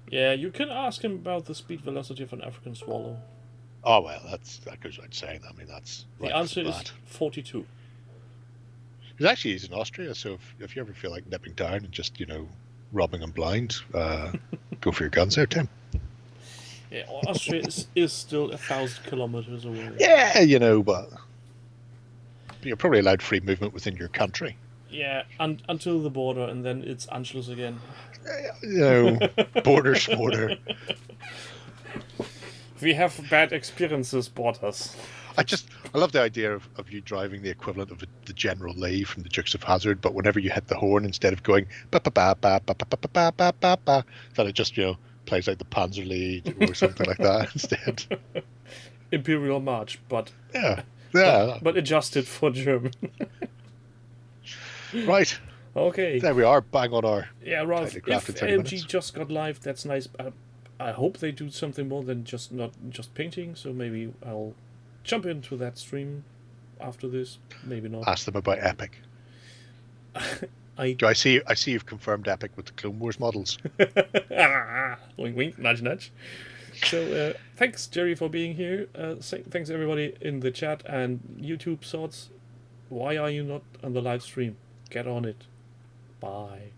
Yeah, you can ask him about the speed velocity of an African swallow. Oh well, that goes without saying. I mean, that's the answer is 42. He's in Austria, so if you ever feel like nipping down and just robbing them blind, go for your guns there, Tim. Yeah, Austria is still 1,000 kilometers away. Yeah, but you're probably allowed free movement within your country. Yeah, until the border, and then it's Anschluss again. Border. We have bad experiences, borders. I love the idea of you driving the equivalent of the General Lee from the Dukes of Hazzard, but whenever you hit the horn, instead of going ba ba ba ba ba ba ba ba ba ba ba, that it just plays like the Panzer Lied or something like that instead. Imperial March, but but adjusted for German. Right. Okay. There we are, bang on our. Yeah, Ralph. If AMG just got live, that's nice. I hope they do something more than just painting. So maybe I'll jump into that stream after this. Maybe not. Ask them about Epic. I see you've confirmed Epic with the Clone Wars models. Wink, wink, nudge, nudge. So thanks, Jerry, for being here. Thanks everybody in the chat and YouTube thoughts. Why are you not on the live stream? Get on it. Bye.